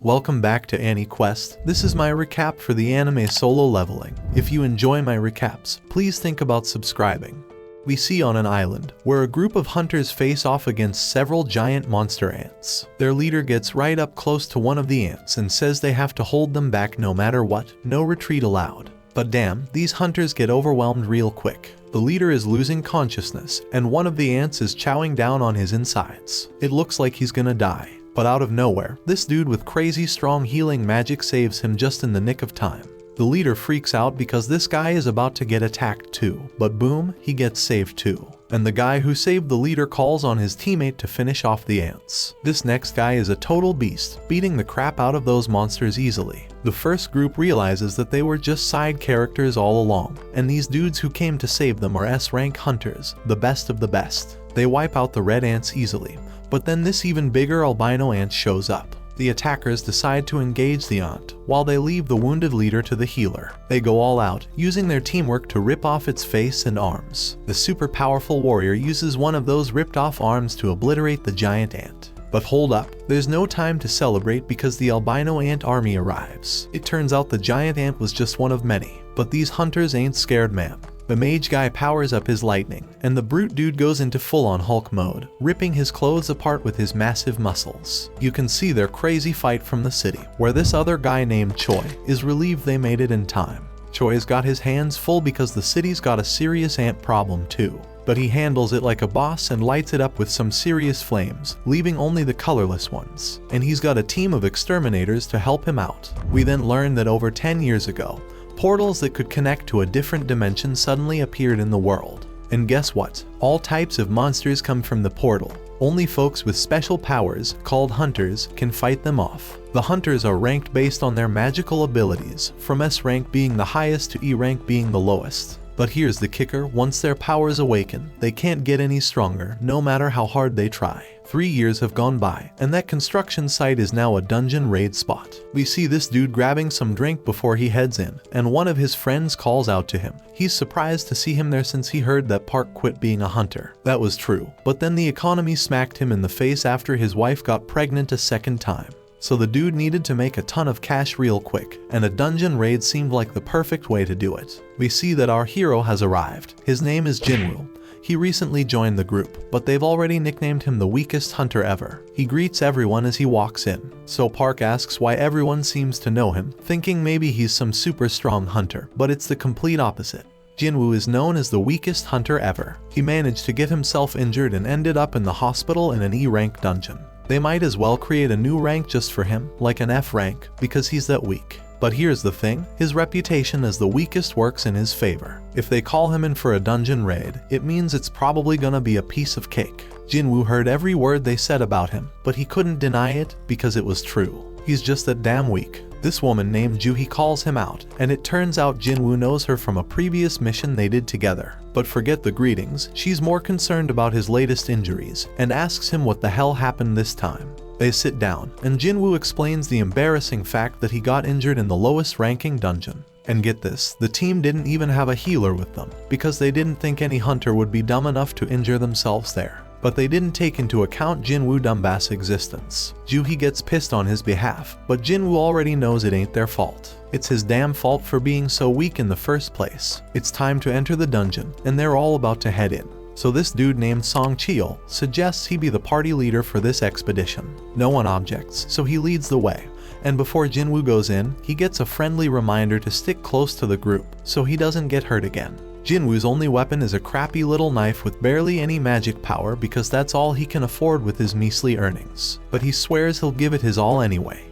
Welcome back to AniQuest. This is my recap for the anime Solo Leveling. If you enjoy my recaps, please think about subscribing. We see on an island, where a group of hunters face off against several giant monster ants. Their leader gets right up close to one of the ants and says they have to hold them back no matter what, no retreat allowed. But damn, these hunters get overwhelmed real quick. The leader is losing consciousness, and one of the ants is chowing down on his insides. It looks like he's gonna die. But out of nowhere, this dude with crazy strong healing magic saves him just in the nick of time. The leader freaks out because this guy is about to get attacked too, but boom, he gets saved too. And the guy who saved the leader calls on his teammate to finish off the ants. This next guy is a total beast, beating the crap out of those monsters easily. The first group realizes that they were just side characters all along, and these dudes who came to save them are S-rank hunters, the best of the best. They wipe out the red ants easily, but then this even bigger albino ant shows up. The attackers decide to engage the ant, while they leave the wounded leader to the healer. They go all out, using their teamwork to rip off its face and arms. The super powerful warrior uses one of those ripped off arms to obliterate the giant ant. But hold up, there's no time to celebrate because the albino ant army arrives. It turns out the giant ant was just one of many, but these hunters ain't scared, man. The mage guy powers up his lightning, and the brute dude goes into full-on Hulk mode, ripping his clothes apart with his massive muscles. You can see their crazy fight from the city, where this other guy named Choi is relieved they made it in time. Choi's got his hands full because the city's got a serious ant problem too. But he handles it like a boss and lights it up with some serious flames, leaving only the colorless ones. And he's got a team of exterminators to help him out. We then learn that over 10 years ago, portals that could connect to a different dimension suddenly appeared in the world. And guess what? All types of monsters come from the portal. Only folks with special powers, called hunters, can fight them off. The hunters are ranked based on their magical abilities, from S rank being the highest to E rank being the lowest. But here's the kicker, once their powers awaken, they can't get any stronger, no matter how hard they try. 3 years have gone by, and that construction site is now a dungeon raid spot. We see this dude grabbing some drink before he heads in, and one of his friends calls out to him. He's surprised to see him there since he heard that Park quit being a hunter. That was true, but then the economy smacked him in the face after his wife got pregnant a second time. So the dude needed to make a ton of cash real quick, and a dungeon raid seemed like the perfect way to do it. We see that our hero has arrived. His name is Jinwoo. He recently joined the group, but they've already nicknamed him the weakest hunter ever. He greets everyone as he walks in. So Park asks why everyone seems to know him, thinking maybe he's some super strong hunter, but it's the complete opposite. Jinwoo is known as the weakest hunter ever. He managed to get himself injured and ended up in the hospital in an E-rank dungeon. They might as well create a new rank just for him, like an F rank, because he's that weak. But here's the thing, his reputation as the weakest works in his favor. If they call him in for a dungeon raid, it means it's probably gonna be a piece of cake. Jinwoo heard every word they said about him, but he couldn't deny it because it was true. He's just that damn weak. This woman named Juhi calls him out, and it turns out Jinwoo knows her from a previous mission they did together. But forget the greetings, she's more concerned about his latest injuries, and asks him what the hell happened this time. They sit down, and Jinwoo explains the embarrassing fact that he got injured in the lowest ranking dungeon. And get this, the team didn't even have a healer with them, because they didn't think any hunter would be dumb enough to injure themselves there. But they didn't take into account Jinwoo Dumbass' existence. Juhi gets pissed on his behalf, but Jinwoo already knows it ain't their fault. It's his damn fault for being so weak in the first place. It's time to enter the dungeon, and they're all about to head in. So this dude named Song Cheol suggests he be the party leader for this expedition. No one objects, so he leads the way. And before Jinwoo goes in, he gets a friendly reminder to stick close to the group, so he doesn't get hurt again. Jinwoo's only weapon is a crappy little knife with barely any magic power because that's all he can afford with his measly earnings. But he swears he'll give it his all anyway.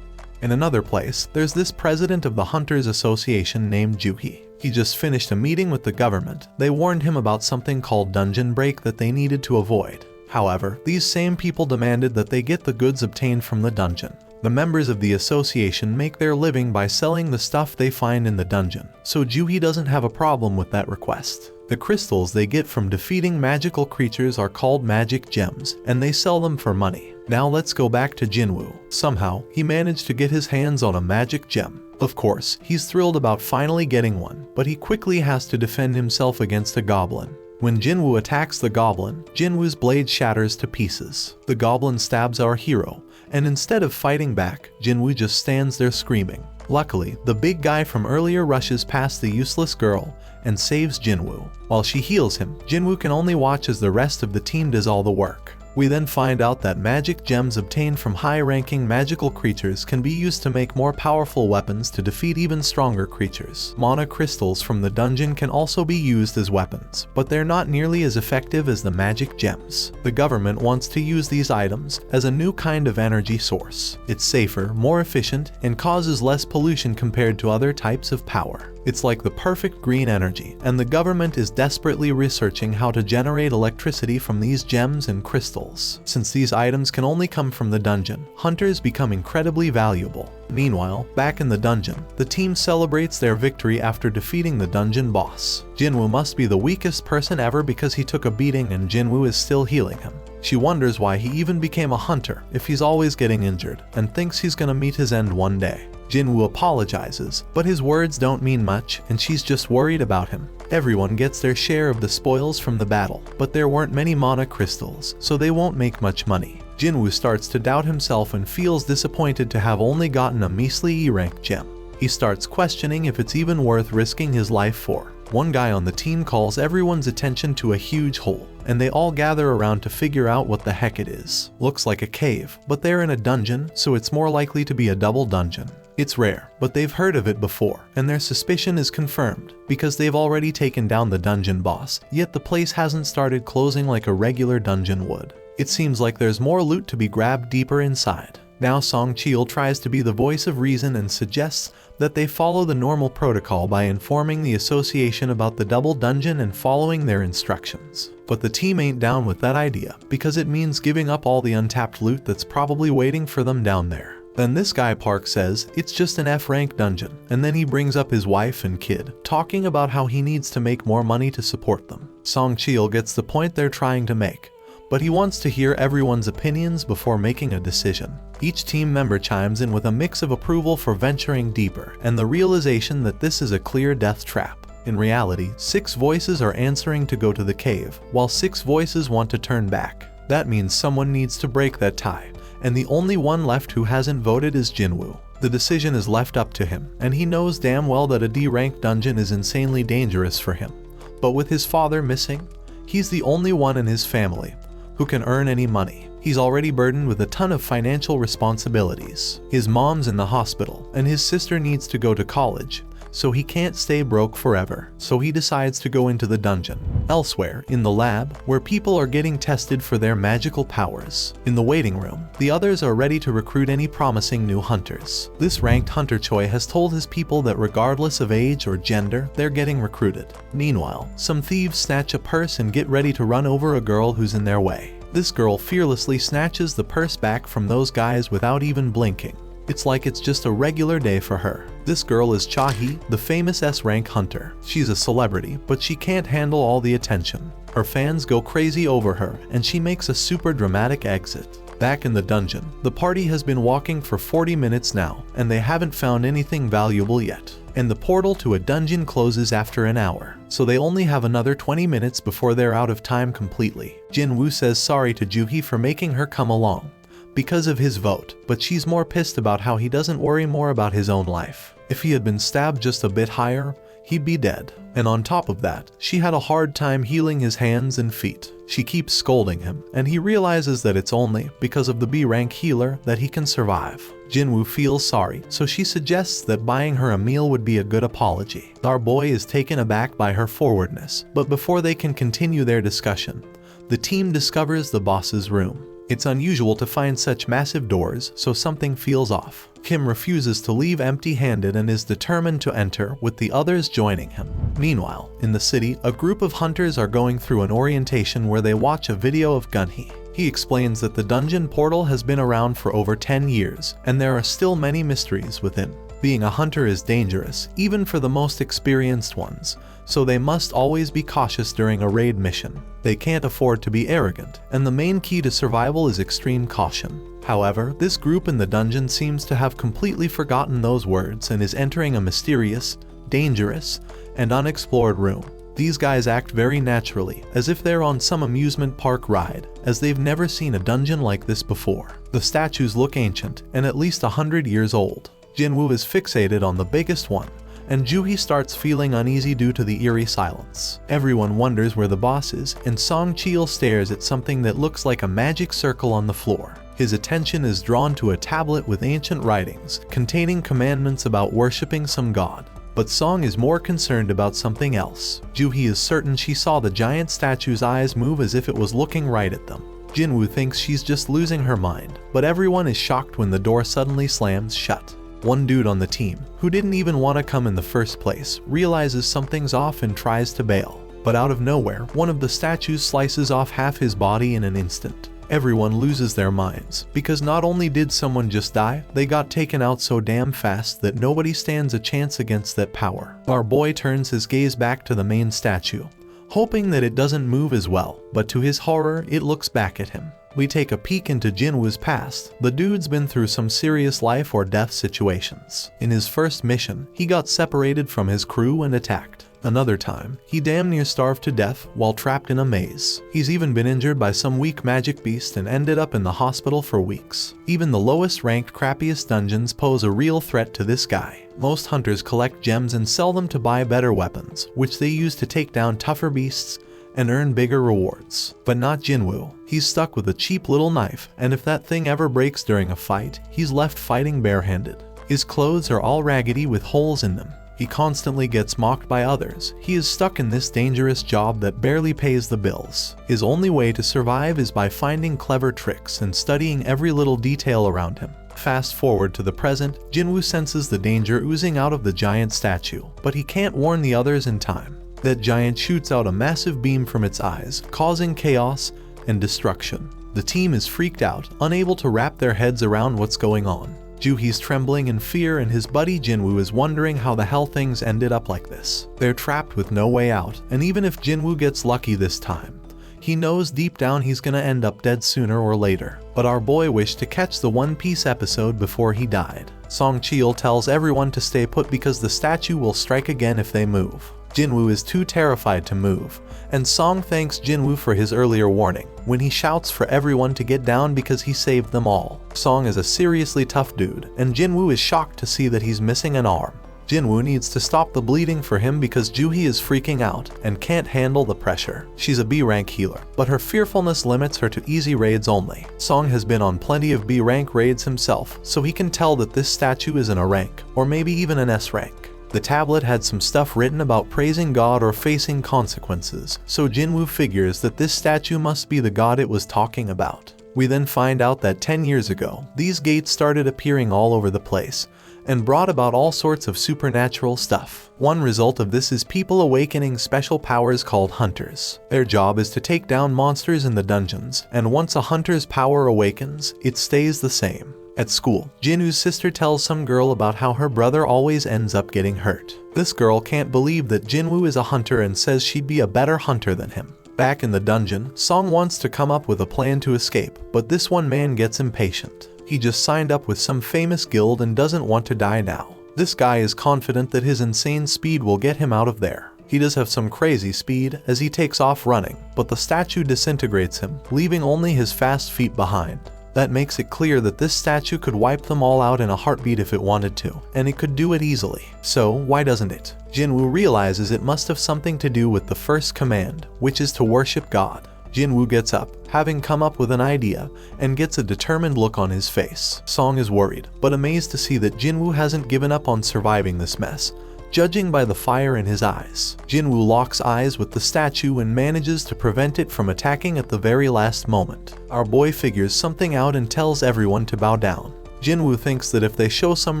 In another place, there's this president of the Hunters Association named Juhi. He just finished a meeting with the government. They warned him about something called dungeon break that they needed to avoid. However, these same people demanded that they get the goods obtained from the dungeon. The members of the association make their living by selling the stuff they find in the dungeon, so Juhi doesn't have a problem with that request. The crystals they get from defeating magical creatures are called magic gems, and they sell them for money. Now let's go back to Jinwoo. Somehow, he managed to get his hands on a magic gem. Of course, he's thrilled about finally getting one, but he quickly has to defend himself against a goblin. When Jinwoo attacks the goblin, Jinwoo's blade shatters to pieces. The goblin stabs our hero, and instead of fighting back, Jinwoo just stands there screaming. Luckily, the big guy from earlier rushes past the useless girl and saves Jinwoo. While she heals him, Jinwoo can only watch as the rest of the team does all the work. We then find out that magic gems obtained from high-ranking magical creatures can be used to make more powerful weapons to defeat even stronger creatures. Mana crystals from the dungeon can also be used as weapons, but they're not nearly as effective as the magic gems. The government wants to use these items as a new kind of energy source. It's safer, more efficient, and causes less pollution compared to other types of power. It's like the perfect green energy, and the government is desperately researching how to generate electricity from these gems and crystals. Since these items can only come from the dungeon, hunters become incredibly valuable. Meanwhile, back in the dungeon, the team celebrates their victory after defeating the dungeon boss. Jinwoo must be the weakest person ever because he took a beating and Jinwoo is still healing him. She wonders why he even became a hunter if he's always getting injured, and thinks he's gonna meet his end one day. Jinwoo apologizes, but his words don't mean much, and she's just worried about him. Everyone gets their share of the spoils from the battle, but there weren't many mana crystals, so they won't make much money. Jinwoo starts to doubt himself and feels disappointed to have only gotten a measly E-rank gem. He starts questioning if it's even worth risking his life for. One guy on the team calls everyone's attention to a huge hole, and they all gather around to figure out what the heck it is. Looks like a cave, but they're in a dungeon, so it's more likely to be a double dungeon. It's rare, but they've heard of it before, and their suspicion is confirmed, because they've already taken down the dungeon boss, yet the place hasn't started closing like a regular dungeon would. It seems like there's more loot to be grabbed deeper inside. Now Song Cheol tries to be the voice of reason and suggests that they follow the normal protocol by informing the association about the double dungeon and following their instructions. But the team ain't down with that idea, because it means giving up all the untapped loot that's probably waiting for them down there. Then this guy Park says it's just an F-rank dungeon, and then he brings up his wife and kid, talking about how he needs to make more money to support them. Song Cheol gets the point they're trying to make, but he wants to hear everyone's opinions before making a decision. Each team member chimes in with a mix of approval for venturing deeper, and the realization that this is a clear death trap. In reality, 6 voices are answering to go to the cave, while 6 voices want to turn back. That means someone needs to break that tie, and the only one left who hasn't voted is Jinwoo. The decision is left up to him, and he knows damn well that a D-rank dungeon is insanely dangerous for him. But with his father missing, he's the only one in his family who can earn any money. He's already burdened with a ton of financial responsibilities. His mom's in the hospital, and his sister needs to go to college, so he can't stay broke forever. So he decides to go into the dungeon. Elsewhere, in the lab, where people are getting tested for their magical powers. In the waiting room, the others are ready to recruit any promising new hunters. This ranked hunter Choi has told his people that regardless of age or gender, they're getting recruited. Meanwhile, some thieves snatch a purse and get ready to run over a girl who's in their way. This girl fearlessly snatches the purse back from those guys without even blinking. It's like it's just a regular day for her. This girl is Cha-hee, the famous S-rank hunter. She's a celebrity, but she can't handle all the attention. Her fans go crazy over her, and she makes a super dramatic exit. Back in the dungeon, the party has been walking for 40 minutes now, and they haven't found anything valuable yet. And the portal to a dungeon closes after an hour, so they only have another 20 minutes before they're out of time completely. Jinwoo says sorry to Joo-hee for making her come along because of his vote, but she's more pissed about how he doesn't worry more about his own life. If he had been stabbed just a bit higher, he'd be dead. And on top of that, she had a hard time healing his hands and feet. She keeps scolding him, and he realizes that it's only because of the B-rank healer that he can survive. Jinwoo feels sorry, so she suggests that buying her a meal would be a good apology. Our boy is taken aback by her forwardness, but before they can continue their discussion, the team discovers the boss's room. It's unusual to find such massive doors, so something feels off. Kim refuses to leave empty-handed and is determined to enter, with the others joining him. Meanwhile, in the city, a group of hunters are going through an orientation where they watch a video of Gunhee. He explains that the dungeon portal has been around for over 10 years, and there are still many mysteries within. Being a hunter is dangerous, even for the most experienced ones, so they must always be cautious during a raid mission. They can't afford to be arrogant, and the main key to survival is extreme caution. However, this group in the dungeon seems to have completely forgotten those words and is entering a mysterious, dangerous, and unexplored room. These guys act very naturally, as if they're on some amusement park ride, as they've never seen a dungeon like this before. The statues look ancient and at least 100 years old. Jinwoo is fixated on the biggest one, and Juhi starts feeling uneasy due to the eerie silence. Everyone wonders where the boss is, and Song Cheol stares at something that looks like a magic circle on the floor. His attention is drawn to a tablet with ancient writings containing commandments about worshipping some god. But Song is more concerned about something else. Juhi is certain she saw the giant statue's eyes move as if it was looking right at them. Jinwoo thinks she's just losing her mind, but everyone is shocked when the door suddenly slams shut. One dude on the team, who didn't even want to come in the first place, realizes something's off and tries to bail. But out of nowhere, one of the statues slices off half his body in an instant. Everyone loses their minds, because not only did someone just die, they got taken out so damn fast that nobody stands a chance against that power. Our boy turns his gaze back to the main statue, hoping that it doesn't move as well, but to his horror, it looks back at him. We take a peek into Jinwoo's past. The dude's been through some serious life or death situations. In his first mission, he got separated from his crew and attacked. Another time, he damn near starved to death while trapped in a maze. He's even been injured by some weak magic beast and ended up in the hospital for weeks. Even the lowest ranked, crappiest dungeons pose a real threat to this guy. Most hunters collect gems and sell them to buy better weapons, which they use to take down tougher beasts and earn bigger rewards. But not Jinwoo. He's stuck with a cheap little knife, and if that thing ever breaks during a fight, he's left fighting barehanded. His clothes are all raggedy with holes in them. He constantly gets mocked by others. He is stuck in this dangerous job that barely pays the bills. His only way to survive is by finding clever tricks and studying every little detail around him. Fast forward to the present, Jinwoo senses the danger oozing out of the giant statue, but he can't warn the others in time. That giant shoots out a massive beam from its eyes, causing chaos and destruction. The team is freaked out, unable to wrap their heads around what's going on. Juhi's trembling in fear, and his buddy Jinwoo is wondering how the hell things ended up like this. They're trapped with no way out, and even if Jinwoo gets lucky this time, he knows deep down he's gonna end up dead sooner or later. But our boy wished to catch the One Piece episode before he died. Song Cheol tells everyone to stay put because the statue will strike again if they move. Jinwoo is too terrified to move, and Song thanks Jinwoo for his earlier warning, when he shouts for everyone to get down because he saved them all. Song is a seriously tough dude, and Jinwoo is shocked to see that he's missing an arm. Jinwoo needs to stop the bleeding for him because Juhi is freaking out and can't handle the pressure. She's a B-rank healer, but her fearfulness limits her to easy raids only. Song has been on plenty of B-rank raids himself, so he can tell that this statue isn't a rank, or maybe even an S-rank. The tablet had some stuff written about praising God or facing consequences, so Jinwoo figures that this statue must be the god it was talking about. We then find out that 10 years ago, these gates started appearing all over the place, and brought about all sorts of supernatural stuff. One result of this is people awakening special powers called hunters. Their job is to take down monsters in the dungeons, and once a hunter's power awakens, it stays the same. At school, Jinwoo's sister tells some girl about how her brother always ends up getting hurt. This girl can't believe that Jinwoo is a hunter and says she'd be a better hunter than him. Back in the dungeon, Song wants to come up with a plan to escape, but this one man gets impatient. He just signed up with some famous guild and doesn't want to die now. This guy is confident that his insane speed will get him out of there. He does have some crazy speed as he takes off running, but the statue disintegrates him, leaving only his fast feet behind. That makes it clear that this statue could wipe them all out in a heartbeat if it wanted to, and it could do it easily. So why doesn't it? Jinwoo realizes it must have something to do with the first command, which is to worship God. Jinwoo gets up, having come up with an idea, and gets a determined look on his face. Song is worried, but amazed to see that Jinwoo hasn't given up on surviving this mess, judging by the fire in his eyes. Jinwoo locks eyes with the statue and manages to prevent it from attacking at the very last moment. Our boy figures something out and tells everyone to bow down. Jinwoo thinks that if they show some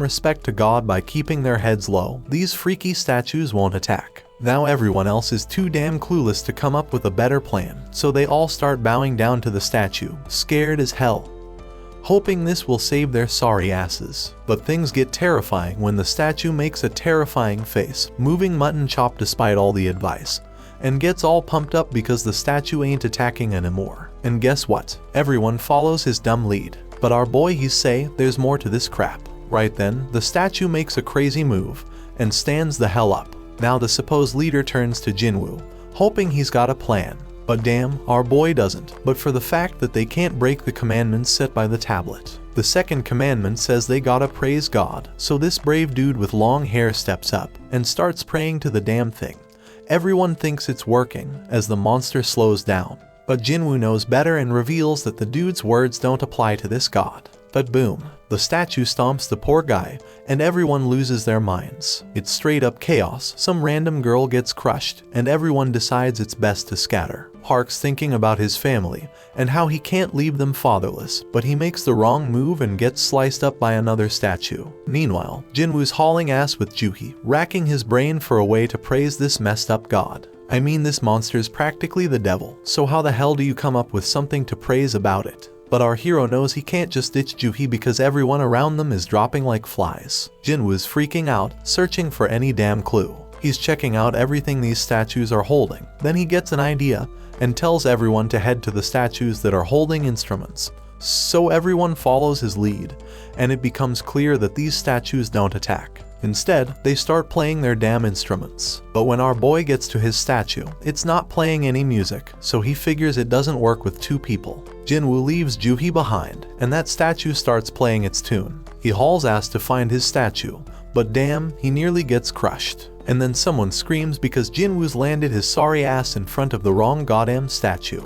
respect to God by keeping their heads low, these freaky statues won't attack. Now everyone else is too damn clueless to come up with a better plan, so they all start bowing down to the statue, scared as hell, hoping this will save their sorry asses. But things get terrifying when the statue makes a terrifying face, moving mutton chop despite all the advice, and gets all pumped up because the statue ain't attacking anymore. And guess what? Everyone follows his dumb lead. But our boy he say there's more to this crap. Right then, the statue makes a crazy move, and stands the hell up. Now the supposed leader turns to Jinwoo, hoping he's got a plan. But damn, our boy doesn't, but for the fact that they can't break the commandments set by the tablet. The second commandment says they gotta praise God, so this brave dude with long hair steps up and starts praying to the damn thing. Everyone thinks it's working as the monster slows down, but Jinwoo knows better and reveals that the dude's words don't apply to this god. But boom, the statue stomps the poor guy, and everyone loses their minds. It's straight up chaos. Some random girl gets crushed, and everyone decides it's best to scatter. Hark's thinking about his family, and how he can't leave them fatherless, but he makes the wrong move and gets sliced up by another statue. Meanwhile, Jinwoo's hauling ass with Juhi, racking his brain for a way to praise this messed up god. I mean, this monster's practically the devil, so how the hell do you come up with something to praise about it? But our hero knows he can't just ditch Juhi because everyone around them is dropping like flies. Jinwoo's freaking out, searching for any damn clue. He's checking out everything these statues are holding. Then he gets an idea and tells everyone to head to the statues that are holding instruments. So everyone follows his lead, and it becomes clear that these statues don't attack. Instead, they start playing their damn instruments. But when our boy gets to his statue, it's not playing any music, so he figures it doesn't work with two people. Jinwoo leaves Juhi behind, and that statue starts playing its tune. He hauls ass to find his statue, but damn, he nearly gets crushed. And then someone screams because Jinwoo's landed his sorry ass in front of the wrong goddamn statue.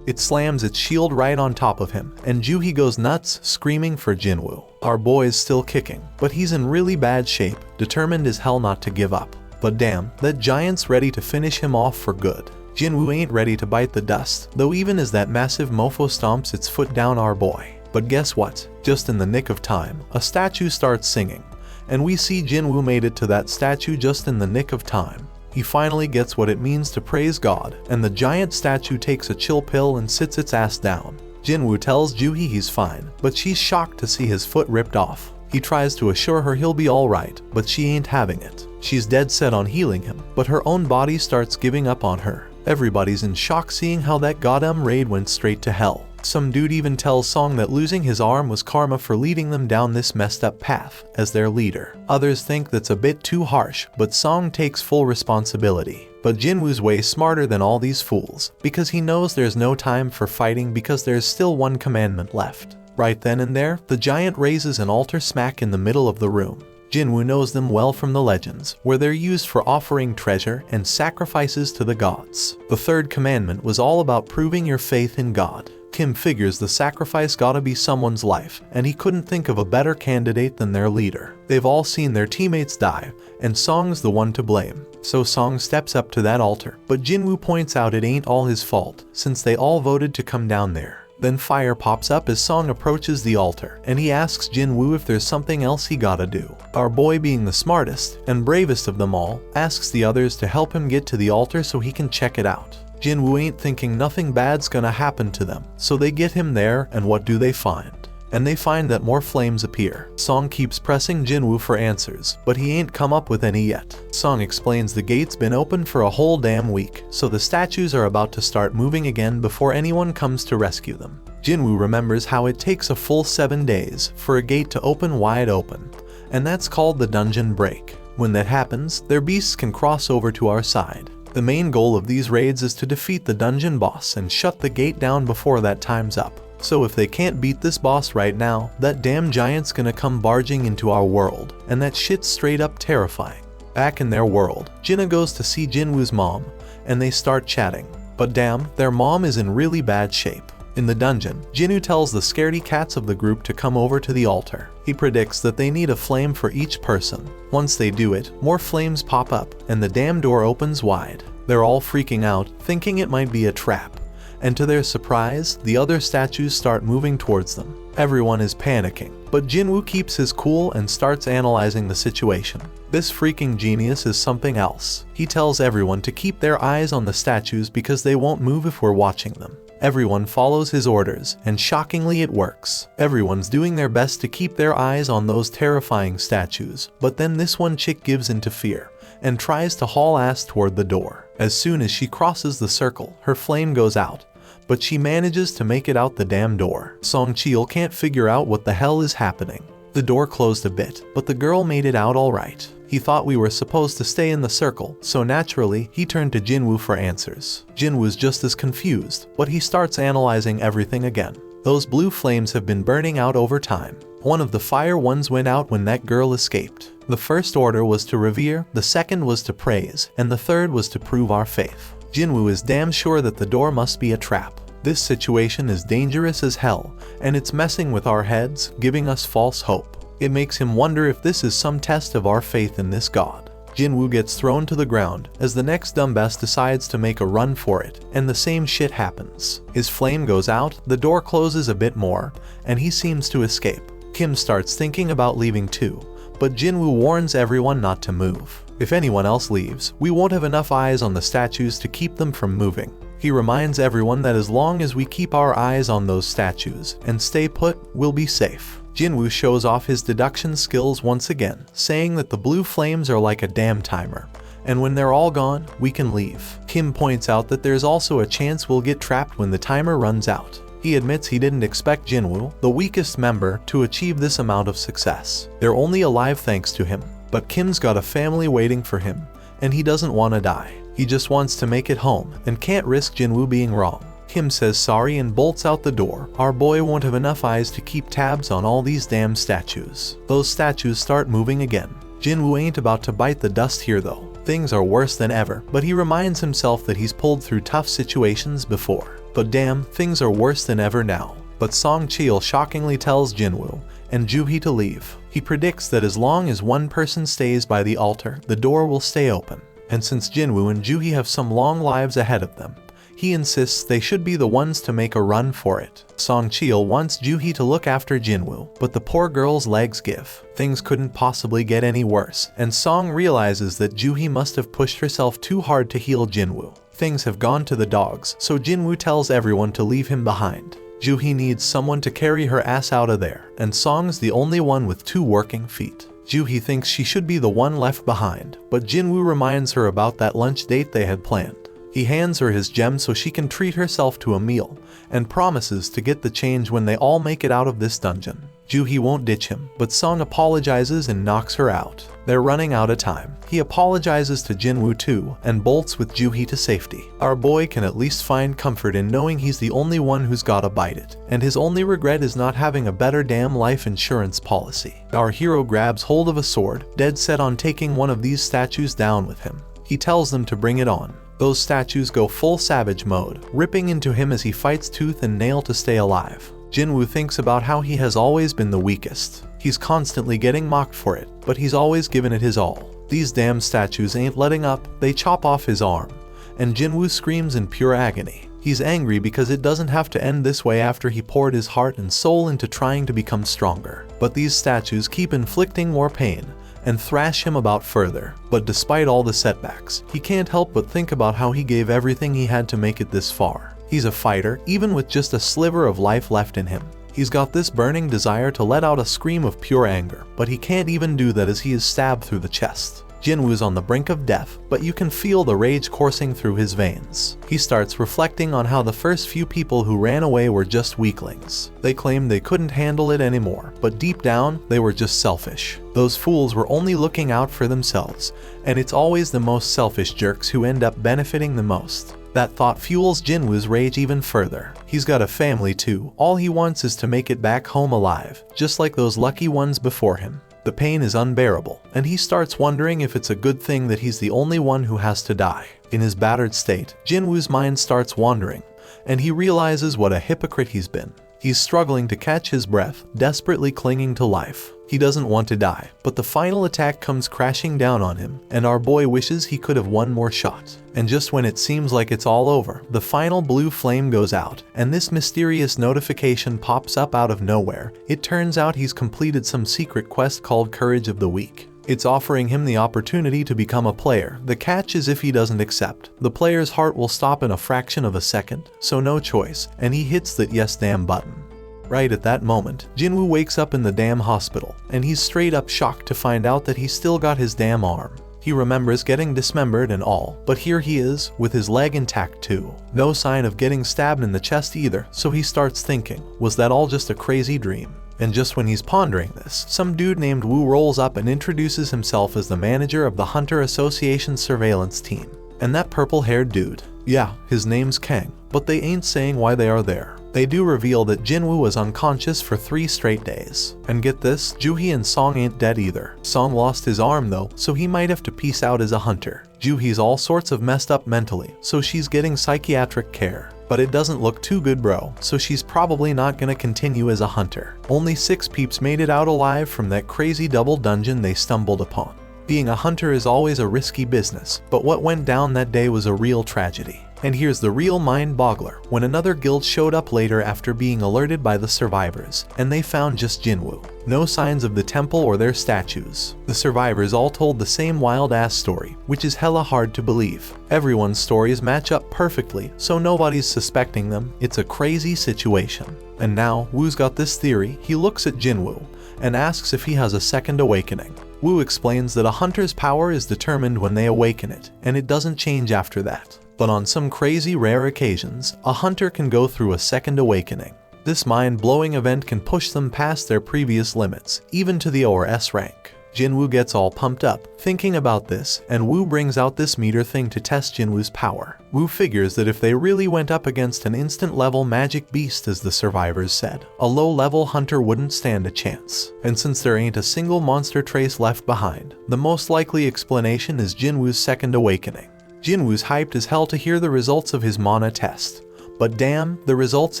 It slams its shield right on top of him, and Juhi goes nuts, screaming for Jinwoo. Our boy is still kicking, but he's in really bad shape, determined as hell not to give up. But damn, that giant's ready to finish him off for good. Jinwoo ain't ready to bite the dust, though even as that massive mofo stomps its foot down our boy. But guess what? Just in the nick of time, a statue starts singing, and we see Jinwoo made it to that statue just in the nick of time. He finally gets what it means to praise God, and the giant statue takes a chill pill and sits its ass down. Jinwoo tells Juhi he's fine, but she's shocked to see his foot ripped off. He tries to assure her he'll be alright, but she ain't having it. She's dead set on healing him, but her own body starts giving up on her. Everybody's in shock seeing how that goddamn raid went straight to hell. Some dude even tells Song that losing his arm was karma for leading them down this messed up path as their leader. Others think that's a bit too harsh, but Song takes full responsibility. But Jinwoo's way smarter than all these fools, because he knows there's no time for fighting because there's still one commandment left. Right then and there, the giant raises an altar smack in the middle of the room. Jinwoo knows them well from the legends, where they're used for offering treasure and sacrifices to the gods. The third commandment was all about proving your faith in God. Kim figures the sacrifice gotta be someone's life, and he couldn't think of a better candidate than their leader. They've all seen their teammates die, and Song's the one to blame. So Song steps up to that altar, but Jinwoo points out it ain't all his fault, since they all voted to come down there. Then fire pops up as Song approaches the altar, and he asks Jinwoo if there's something else he gotta do. Our boy, being the smartest and bravest of them all, asks the others to help him get to the altar so he can check it out. Jinwoo ain't thinking nothing bad's gonna happen to them, so they get him there, and what do they find? And they find that more flames appear. Song keeps pressing Jinwoo for answers, but he ain't come up with any yet. Song explains the gate's been open for a whole damn week, so the statues are about to start moving again before anyone comes to rescue them. Jinwoo remembers how it takes a full 7 days for a gate to open wide open, and that's called the dungeon break. When that happens, their beasts can cross over to our side. The main goal of these raids is to defeat the dungeon boss and shut the gate down before that time's up. So if they can't beat this boss right now, that damn giant's gonna come barging into our world, and that shit's straight up terrifying. Back in their world, Jinna goes to see Jinwoo's mom, and they start chatting. But damn, their mom is in really bad shape. In the dungeon, Jinwoo tells the scaredy cats of the group to come over to the altar. He predicts that they need a flame for each person. Once they do it, more flames pop up, and the damn door opens wide. They're all freaking out, thinking it might be a trap. And to their surprise, the other statues start moving towards them. Everyone is panicking, but Jinwoo keeps his cool and starts analyzing the situation. This freaking genius is something else. He tells everyone to keep their eyes on the statues because they won't move if we're watching them. Everyone follows his orders, and shockingly it works. Everyone's doing their best to keep their eyes on those terrifying statues, but then this one chick gives into fear and tries to haul ass toward the door. As soon as she crosses the circle, her flame goes out, but she manages to make it out the damn door. Song Cheol can't figure out what the hell is happening. The door closed a bit, but the girl made it out alright. He thought we were supposed to stay in the circle, so naturally, he turned to Jinwoo for answers. Jinwoo's just as confused, but he starts analyzing everything again. Those blue flames have been burning out over time. One of the fire ones went out when that girl escaped. The first order was to revere, the second was to praise, and the third was to prove our faith. Jinwoo is damn sure that the door must be a trap. This situation is dangerous as hell, and it's messing with our heads, giving us false hope. It makes him wonder if this is some test of our faith in this god. Jinwoo gets thrown to the ground as the next dumbass decides to make a run for it, and the same shit happens. His flame goes out, the door closes a bit more, and he seems to escape. Kim starts thinking about leaving too, but Jinwoo warns everyone not to move. If anyone else leaves, we won't have enough eyes on the statues to keep them from moving. He reminds everyone that as long as we keep our eyes on those statues and stay put, we'll be safe. Jinwoo shows off his deduction skills once again, saying that the blue flames are like a damn timer, and when they're all gone, we can leave. Kim points out that there's also a chance we'll get trapped when the timer runs out. He admits he didn't expect Jinwoo, the weakest member, to achieve this amount of success. They're only alive thanks to him, but Kim's got a family waiting for him, and he doesn't want to die. He just wants to make it home, and can't risk Jinwoo being wrong. Kim says sorry and bolts out the door. Our boy won't have enough eyes to keep tabs on all these damn statues. Those statues start moving again. Jinwoo ain't about to bite the dust here though. Things are worse than ever, but he reminds himself that he's pulled through tough situations before. But damn, things are worse than ever now. But Song Cheol shockingly tells Jinwoo and Juhi to leave. He predicts that as long as one person stays by the altar, the door will stay open. And since Jinwoo and Juhi have some long lives ahead of them, he insists they should be the ones to make a run for it. Song Cheol wants Juhi to look after Jinwoo, but the poor girl's legs give. Things couldn't possibly get any worse, and Song realizes that Juhi must have pushed herself too hard to heal Jinwoo. Things have gone to the dogs, so Jinwoo tells everyone to leave him behind. Juhi needs someone to carry her ass out of there, and Song's the only one with 2 working feet. Juhi thinks she should be the one left behind, but Jinwoo reminds her about that lunch date they had planned. He hands her his gem so she can treat herself to a meal, and promises to get the change when they all make it out of this dungeon. Juhi won't ditch him, but Song apologizes and knocks her out. They're running out of time. He apologizes to Jinwoo too, and bolts with Juhi to safety. Our boy can at least find comfort in knowing he's the only one who's gotta bite it, and his only regret is not having a better damn life insurance policy. Our hero grabs hold of a sword, dead set on taking one of these statues down with him. He tells them to bring it on. Those statues go full savage mode, ripping into him as he fights tooth and nail to stay alive. Jinwoo thinks about how he has always been the weakest. He's constantly getting mocked for it, but he's always given it his all. These damn statues ain't letting up, they chop off his arm, and Jinwoo screams in pure agony. He's angry because it doesn't have to end this way after he poured his heart and soul into trying to become stronger. But these statues keep inflicting more pain, and thrash him about further. But despite all the setbacks, he can't help but think about how he gave everything he had to make it this far. He's a fighter, even with just a sliver of life left in him. He's got this burning desire to let out a scream of pure anger, but he can't even do that as he is stabbed through the chest. Jinwoo's on the brink of death, but you can feel the rage coursing through his veins. He starts reflecting on how the first few people who ran away were just weaklings. They claimed they couldn't handle it anymore, but deep down, they were just selfish. Those fools were only looking out for themselves, and it's always the most selfish jerks who end up benefiting the most. That thought fuels Jinwoo's rage even further. He's got a family too. All he wants is to make it back home alive, just like those lucky ones before him. The pain is unbearable, and he starts wondering if it's a good thing that he's the only one who has to die. In his battered state, Jinwoo's mind starts wandering, and he realizes what a hypocrite he's been. He's struggling to catch his breath, desperately clinging to life. He doesn't want to die, but the final attack comes crashing down on him, and our boy wishes he could have one more shot. And just when it seems like it's all over, the final blue flame goes out, and this mysterious notification pops up out of nowhere. It turns out he's completed some secret quest called Courage of the Weak. It's offering him the opportunity to become a player. The catch is if he doesn't accept, the player's heart will stop in a fraction of a second, so no choice, and he hits that yes damn button. Right at that moment, Jinwoo wakes up in the damn hospital, and he's straight up shocked to find out that he's still got his damn arm. He remembers getting dismembered and all, but here he is, with his leg intact too. No sign of getting stabbed in the chest either, so he starts thinking, was that all just a crazy dream? And just when he's pondering this, some dude named Wu rolls up and introduces himself as the manager of the Hunter Association surveillance team. And that purple-haired dude, yeah, his name's Kang, but they ain't saying why they are there. They do reveal that Jinwoo was unconscious for 3 straight days. And get this, Juhee and Song ain't dead either. Song lost his arm though, so he might have to peace out as a hunter. Juhee's all sorts of messed up mentally, so she's getting psychiatric care. But it doesn't look too good, bro, so she's probably not gonna continue as a hunter. Only 6 peeps made it out alive from that crazy double dungeon they stumbled upon. Being a hunter is always a risky business, but what went down that day was a real tragedy. And here's the real mind-boggler, when another guild showed up later after being alerted by the survivors, and they found just Jinwoo. No signs of the temple or their statues. The survivors all told the same wild-ass story, which is hella hard to believe. Everyone's stories match up perfectly, so nobody's suspecting them. It's a crazy situation. And now, Wu's got this theory. He looks at Jinwoo and asks if he has a second awakening. Wu explains that a hunter's power is determined when they awaken it, and it doesn't change after that. But on some crazy rare occasions, a hunter can go through a second awakening. This mind-blowing event can push them past their previous limits, even to the O or S rank. Jinwoo gets all pumped up, thinking about this, and Wu brings out this meter thing to test Jinwoo's power. Wu figures that if they really went up against an instant-level magic beast as the survivors said, a low-level hunter wouldn't stand a chance. And since there ain't a single monster trace left behind, the most likely explanation is Jinwoo's second awakening. Jinwoo's hyped as hell to hear the results of his mana test. But damn, the results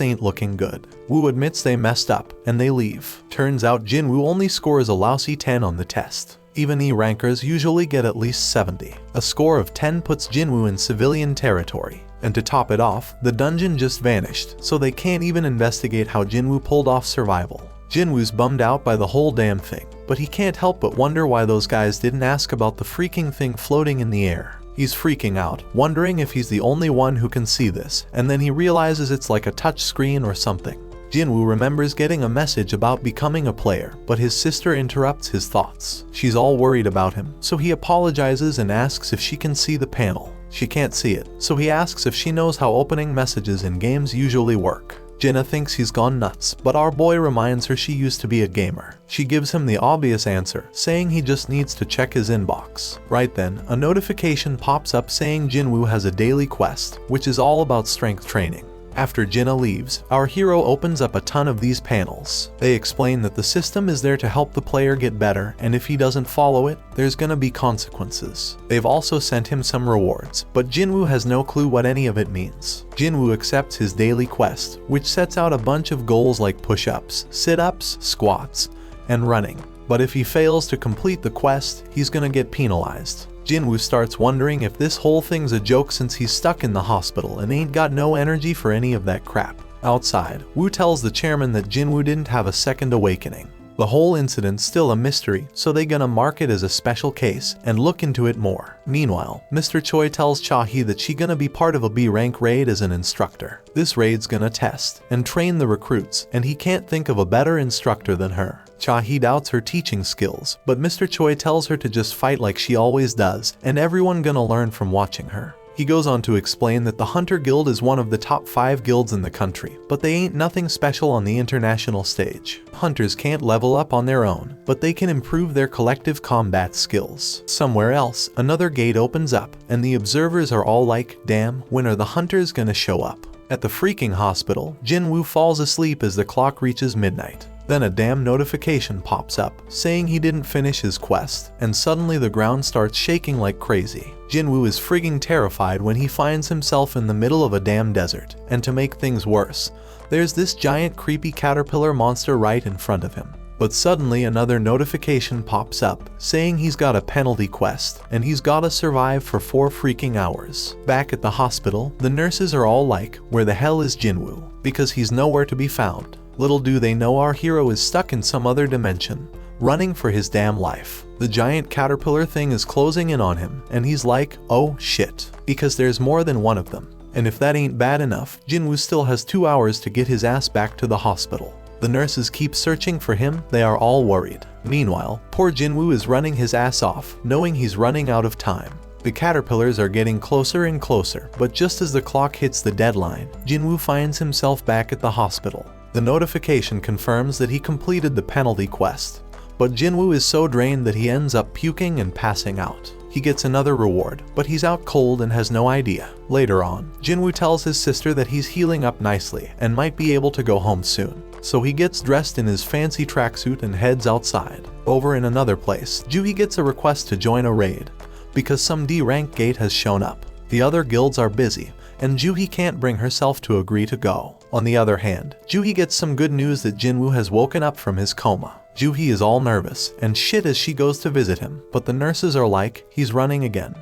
ain't looking good. Wu admits they messed up, and they leave. Turns out Jinwoo only scores a lousy 10 on the test. Even E rankers usually get at least 70. A score of 10 puts Jinwoo in civilian territory. And to top it off, the dungeon just vanished, so they can't even investigate how Jinwoo pulled off survival. Jinwoo's bummed out by the whole damn thing, but he can't help but wonder why those guys didn't ask about the freaking thing floating in the air. He's freaking out, wondering if he's the only one who can see this, and then he realizes it's like a touch screen or something. Jinwoo remembers getting a message about becoming a player, but his sister interrupts his thoughts. She's all worried about him, so he apologizes and asks if she can see the panel. She can't see it, so he asks if she knows how opening messages in games usually work. Jenna thinks he's gone nuts, but our boy reminds her she used to be a gamer. She gives him the obvious answer, saying he just needs to check his inbox. Right then, a notification pops up saying Jinwoo has a daily quest, which is all about strength training. After Jinna leaves, our hero opens up a ton of these panels. They explain that the system is there to help the player get better, and if he doesn't follow it, there's gonna be consequences. They've also sent him some rewards, but Jinwoo has no clue what any of it means. Jinwoo accepts his daily quest, which sets out a bunch of goals like push-ups, sit-ups, squats, and running. But if he fails to complete the quest, he's gonna get penalized. Jinwoo starts wondering if this whole thing's a joke since he's stuck in the hospital and ain't got no energy for any of that crap. Outside, Wu tells the chairman that Jinwoo didn't have a second awakening. The whole incident's still a mystery, so they gonna mark it as a special case and look into it more. Meanwhile, Mr. Choi tells Cha-hee that she gonna be part of a B-rank raid as an instructor. This raid's gonna test and train the recruits, and he can't think of a better instructor than her. Cha-hee doubts her teaching skills, but Mr. Choi tells her to just fight like she always does, and everyone gonna learn from watching her. He goes on to explain that the Hunter Guild is one of the top 5 guilds in the country, but they ain't nothing special on the international stage. Hunters can't level up on their own, but they can improve their collective combat skills. Somewhere else, another gate opens up, and the observers are all like, damn, when are the hunters gonna show up? At the freaking hospital, Jinwoo falls asleep as the clock reaches midnight. Then a damn notification pops up, saying he didn't finish his quest, and suddenly the ground starts shaking like crazy. Jinwoo is frigging terrified when he finds himself in the middle of a damn desert, and to make things worse, there's this giant creepy caterpillar monster right in front of him. But suddenly another notification pops up, saying he's got a penalty quest, and he's gotta survive for 4 freaking hours. Back at the hospital, the nurses are all like, where the hell is Jinwoo? Because he's nowhere to be found. Little do they know our hero is stuck in some other dimension, running for his damn life. The giant caterpillar thing is closing in on him, and he's like, oh shit, because there's more than one of them. And if that ain't bad enough, Jinwoo still has 2 hours to get his ass back to the hospital. The nurses keep searching for him, they are all worried. Meanwhile, poor Jinwoo is running his ass off, knowing he's running out of time. The caterpillars are getting closer and closer, but just as the clock hits the deadline, Jinwoo finds himself back at the hospital. The notification confirms that he completed the penalty quest, but Jinwoo is so drained that he ends up puking and passing out. He gets another reward, but he's out cold and has no idea. Later on, Jinwoo tells his sister that he's healing up nicely and might be able to go home soon. So he gets dressed in his fancy tracksuit and heads outside. Over in another place, Juhi gets a request to join a raid, because some D-rank gate has shown up. The other guilds are busy, and Juhi can't bring herself to agree to go. On the other hand, Juhi gets some good news that Jinwoo has woken up from his coma. Juhi is all nervous and shit as she goes to visit him, but the nurses are like, he's running again,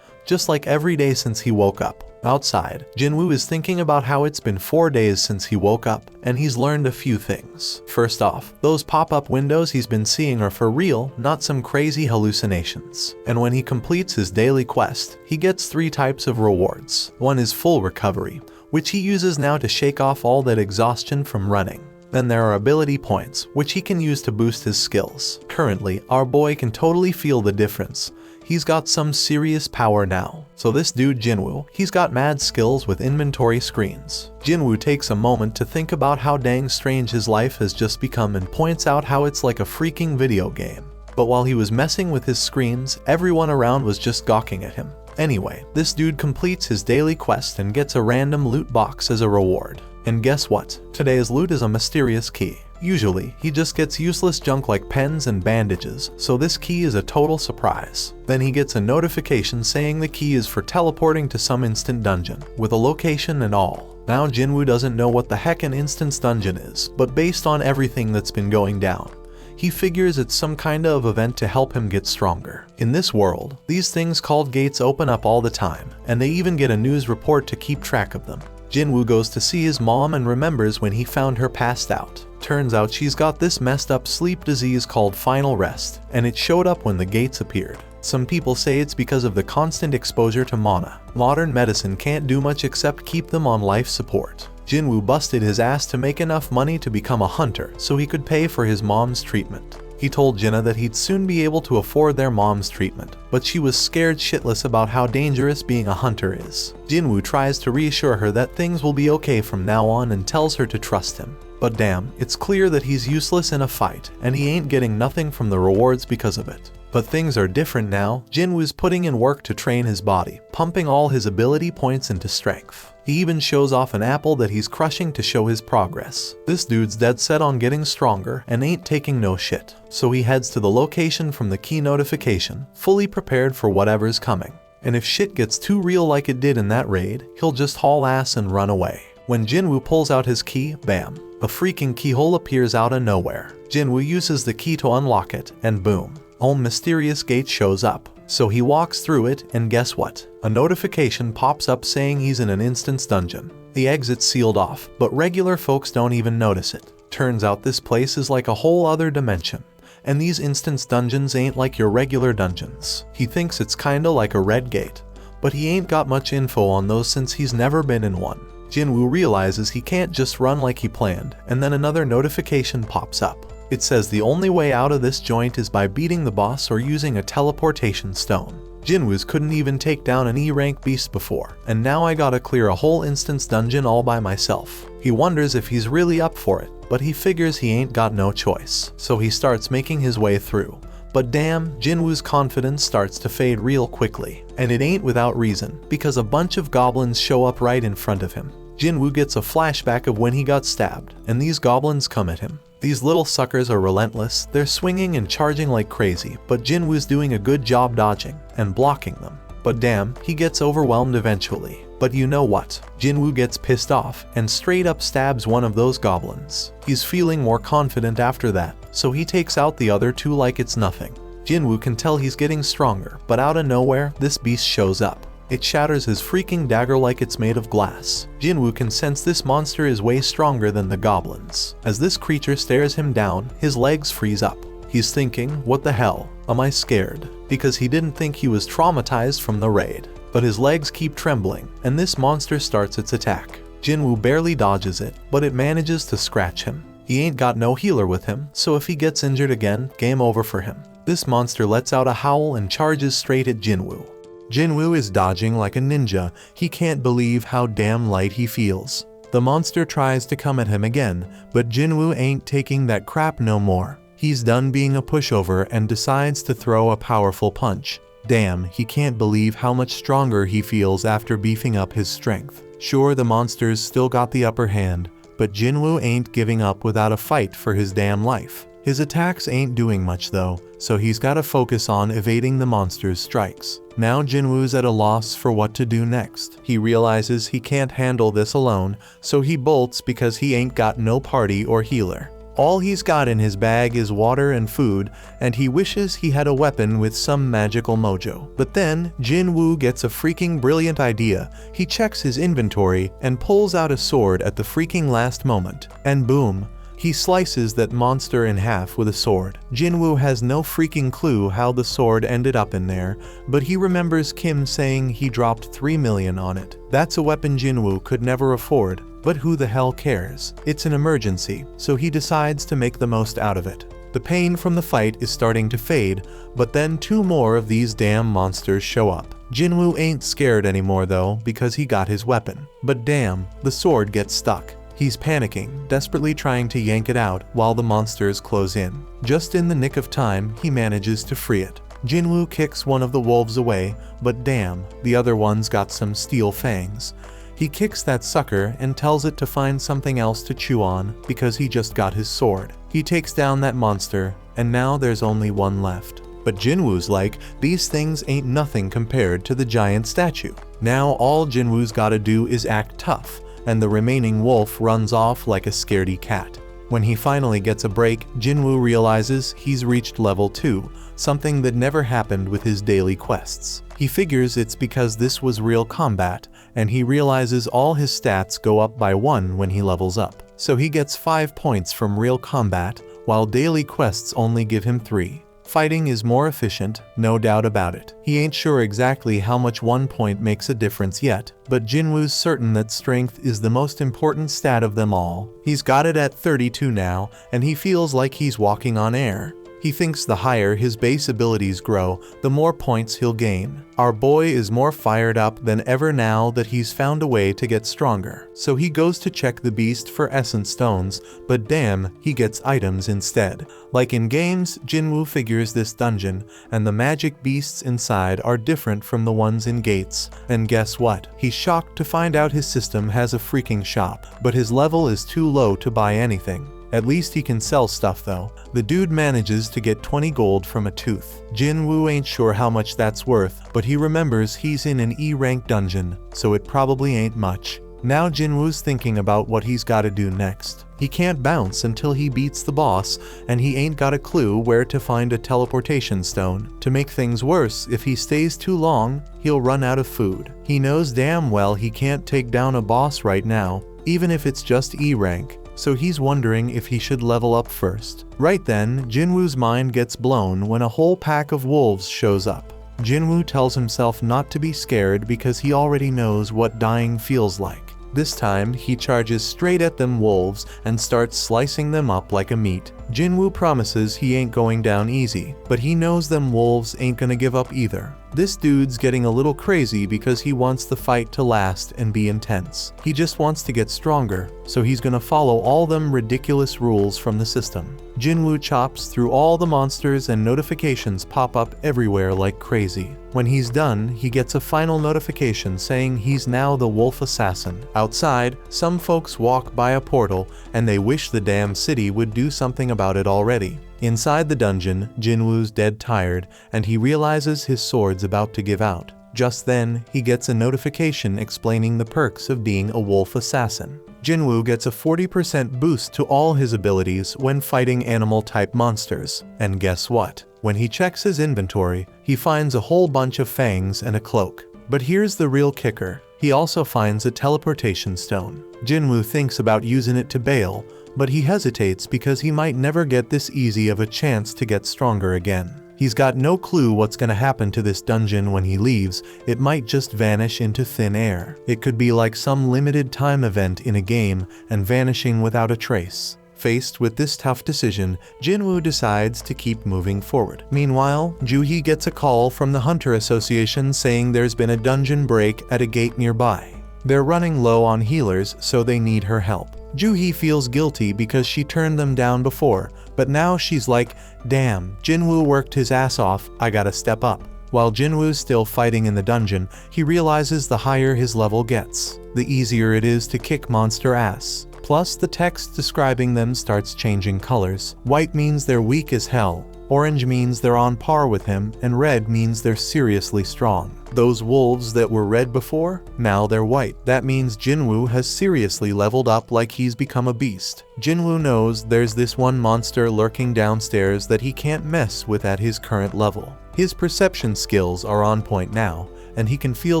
just like every day since he woke up. Outside, Jinwoo is thinking about how it's been 4 days since he woke up, and he's learned a few things. First off, those pop-up windows he's been seeing are for real, not some crazy hallucinations. And when he completes his daily quest, he gets 3 types of rewards. One is full recovery, which he uses now to shake off all that exhaustion from running. Then there are ability points, which he can use to boost his skills. Currently, our boy can totally feel the difference. He's got some serious power now. So this dude Jinwoo, he's got mad skills with inventory screens. Jinwoo takes a moment to think about how dang strange his life has just become and points out how it's like a freaking video game. But while he was messing with his screens, everyone around was just gawking at him. Anyway, this dude completes his daily quest and gets a random loot box as a reward. And guess what? Today's loot is a mysterious key. Usually, he just gets useless junk like pens and bandages, so this key is a total surprise. Then he gets a notification saying the key is for teleporting to some instant dungeon, with a location and all. Now Jinwoo doesn't know what the heck an instance dungeon is, but based on everything that's been going down, he figures it's some kind of event to help him get stronger. In this world, these things called gates open up all the time, and they even get a news report to keep track of them. Jinwoo goes to see his mom and remembers when he found her passed out. Turns out she's got this messed up sleep disease called final rest, and it showed up when the gates appeared. Some people say it's because of the constant exposure to mana. Modern medicine can't do much except keep them on life support. Jinwoo busted his ass to make enough money to become a hunter so he could pay for his mom's treatment. He told Jinna that he'd soon be able to afford their mom's treatment, but she was scared shitless about how dangerous being a hunter is. Jinwoo tries to reassure her that things will be okay from now on and tells her to trust him. But damn, it's clear that he's useless in a fight, and he ain't getting nothing from the rewards because of it. But things are different now. Jinwoo's putting in work to train his body, pumping all his ability points into strength. He even shows off an apple that he's crushing to show his progress. This dude's dead set on getting stronger and ain't taking no shit. So he heads to the location from the key notification, fully prepared for whatever's coming. And if shit gets too real like it did in that raid, he'll just haul ass and run away. When Jinwoo pulls out his key, bam, a freaking keyhole appears out of nowhere. Jinwoo uses the key to unlock it, and boom, a mysterious gate shows up. So he walks through it, and guess what? A notification pops up saying he's in an instance dungeon. The exit's sealed off, but regular folks don't even notice it. Turns out this place is like a whole other dimension, and these instance dungeons ain't like your regular dungeons. He thinks it's kinda like a red gate, but he ain't got much info on those since he's never been in one. Jinwoo realizes he can't just run like he planned, and then another notification pops up. It says the only way out of this joint is by beating the boss or using a teleportation stone. Jinwoo's couldn't even take down an E-rank beast before, and now I gotta clear a whole instance dungeon all by myself. He wonders if he's really up for it, but he figures he ain't got no choice, so he starts making his way through. But damn, Jinwoo's confidence starts to fade real quickly, and it ain't without reason, because a bunch of goblins show up right in front of him. Jinwoo gets a flashback of when he got stabbed, and these goblins come at him. These little suckers are relentless, they're swinging and charging like crazy, but Jinwoo's doing a good job dodging and blocking them. But damn, he gets overwhelmed eventually. But you know what? Jinwoo gets pissed off and straight up stabs one of those goblins. He's feeling more confident after that, so he takes out the other two like it's nothing. Jinwoo can tell he's getting stronger, but out of nowhere, this beast shows up. It shatters his freaking dagger like it's made of glass. Jinwoo can sense this monster is way stronger than the goblins. As this creature stares him down, his legs freeze up. He's thinking, what the hell? Am I scared? Because he didn't think he was traumatized from the raid. But his legs keep trembling, and this monster starts its attack. Jinwoo barely dodges it, but it manages to scratch him. He ain't got no healer with him, so if he gets injured again, game over for him. This monster lets out a howl and charges straight at Jinwoo. Jinwoo is dodging like a ninja. He can't believe how damn light he feels. The monster tries to come at him again, but Jinwoo ain't taking that crap no more. He's done being a pushover and decides to throw a powerful punch. Damn, he can't believe how much stronger he feels after beefing up his strength. Sure, the monsters still got the upper hand, but Jinwoo ain't giving up without a fight for his damn life. His attacks ain't doing much though, so he's gotta focus on evading the monster's strikes. Now Jinwoo's at a loss for what to do next. He realizes he can't handle this alone, so he bolts because he ain't got no party or healer. All he's got in his bag is water and food, and he wishes he had a weapon with some magical mojo. But then, Jinwoo gets a freaking brilliant idea. He checks his inventory and pulls out a sword at the freaking last moment. And boom, he slices that monster in half with a sword. Jinwoo has no freaking clue how the sword ended up in there, but he remembers Kim saying he dropped 3 million on it. That's a weapon Jinwoo could never afford. But who the hell cares? It's an emergency, so he decides to make the most out of it. The pain from the fight is starting to fade, but then 2 more of these damn monsters show up. Jinwoo ain't scared anymore though, because he got his weapon. But damn, the sword gets stuck. He's panicking, desperately trying to yank it out while the monsters close in. Just in the nick of time, he manages to free it. Jinwoo kicks one of the wolves away, but damn, the other one's got some steel fangs. He kicks that sucker and tells it to find something else to chew on because he just got his sword. He takes down that monster, and now there's only one left. But Jinwoo's like, these things ain't nothing compared to the giant statue. Now all Jinwoo's gotta do is act tough, and the remaining wolf runs off like a scaredy cat. When he finally gets a break, Jinwoo realizes he's reached level 2, something that never happened with his daily quests. He figures it's because this was real combat, and he realizes all his stats go up by 1 when he levels up. So he gets 5 points from real combat, while daily quests only give him 3. Fighting is more efficient, no doubt about it. He ain't sure exactly how much 1 point makes a difference yet, but Jinwoo's certain that strength is the most important stat of them all. He's got it at 32 now, and he feels like he's walking on air. He thinks the higher his base abilities grow, the more points he'll gain. Our boy is more fired up than ever now that he's found a way to get stronger. So he goes to check the beast for essence stones, but damn, he gets items instead. Like in games, Jinwoo figures this dungeon, and the magic beasts inside are different from the ones in Gates. And guess what? He's shocked to find out his system has a freaking shop, but his level is too low to buy anything. At least he can sell stuff though. The dude manages to get 20 gold from a tooth. Jinwoo ain't sure how much that's worth, but he remembers he's in an E-rank dungeon, so it probably ain't much. Now Jinwoo's thinking about what he's gotta do next. He can't bounce until he beats the boss, and he ain't got a clue where to find a teleportation stone. To make things worse, if he stays too long, he'll run out of food. He knows damn well he can't take down a boss right now, even if it's just E-rank. So he's wondering if he should level up first. Right then, Jinwoo's mind gets blown when a whole pack of wolves shows up. Jinwoo tells himself not to be scared because he already knows what dying feels like. This time, he charges straight at them wolves and starts slicing them up like a meat. Jinwoo promises he ain't going down easy, but he knows them wolves ain't gonna give up either. This dude's getting a little crazy because he wants the fight to last and be intense. He just wants to get stronger, so he's gonna follow all them ridiculous rules from the system. Jinwoo chops through all the monsters and notifications pop up everywhere like crazy. When he's done, he gets a final notification saying he's now the wolf assassin. Outside, some folks walk by a portal and they wish the damn city would do something about it already. Inside the dungeon, Jinwoo's dead tired, and he realizes his sword's about to give out. Just then, he gets a notification explaining the perks of being a wolf assassin. Jinwoo gets a 40% boost to all his abilities when fighting animal-type monsters. And guess what? When he checks his inventory, he finds a whole bunch of fangs and a cloak. But here's the real kicker. He also finds a teleportation stone. Jinwoo thinks about using it to bail, but he hesitates because he might never get this easy of a chance to get stronger again. He's got no clue what's gonna happen to this dungeon when he leaves. It might just vanish into thin air. It could be like some limited time event in a game and vanishing without a trace. Faced with this tough decision, Jinwoo decides to keep moving forward. Meanwhile, Juhee gets a call from the Hunter Association saying there's been a dungeon break at a gate nearby. They're running low on healers, so they need her help. Juhi feels guilty because she turned them down before, but now she's like, damn, Jinwoo worked his ass off, I gotta step up. While Jinwoo's still fighting in the dungeon, he realizes the higher his level gets, the easier it is to kick monster ass. Plus, the text describing them starts changing colors. White means they're weak as hell, orange means they're on par with him, and red means they're seriously strong. Those wolves that were red before, now they're white. That means Jinwoo has seriously leveled up like he's become a beast. Jinwoo knows there's this one monster lurking downstairs that he can't mess with at his current level. His perception skills are on point now, and he can feel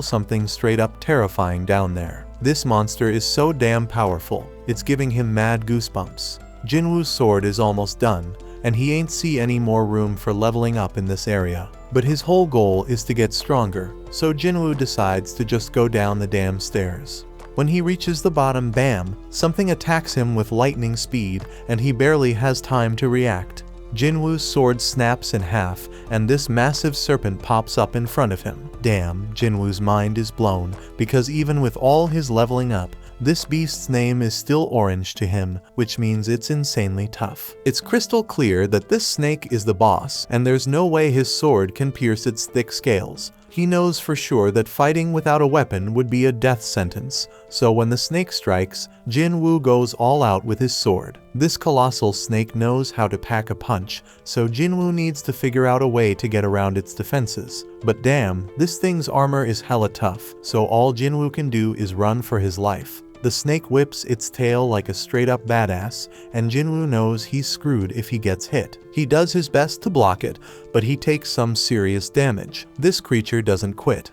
something straight up terrifying down there. This monster is so damn powerful, it's giving him mad goosebumps. Jinwoo's sword is almost done, and he ain't see any more room for leveling up in this area. But his whole goal is to get stronger, so Jinwoo decides to just go down the damn stairs. When he reaches the bottom, bam, something attacks him with lightning speed, and he barely has time to react. Jinwoo's sword snaps in half, and this massive serpent pops up in front of him. Damn, Jinwoo's mind is blown, because even with all his leveling up, this beast's name is still orange to him, which means it's insanely tough. It's crystal clear that this snake is the boss, and there's no way his sword can pierce its thick scales. He knows for sure that fighting without a weapon would be a death sentence, so when the snake strikes, Jinwoo goes all out with his sword. This colossal snake knows how to pack a punch, so Jinwoo needs to figure out a way to get around its defenses. But damn, this thing's armor is hella tough, so all Jinwoo can do is run for his life. The snake whips its tail like a straight-up badass, and Jinwoo knows he's screwed if he gets hit. He does his best to block it, but he takes some serious damage. This creature doesn't quit.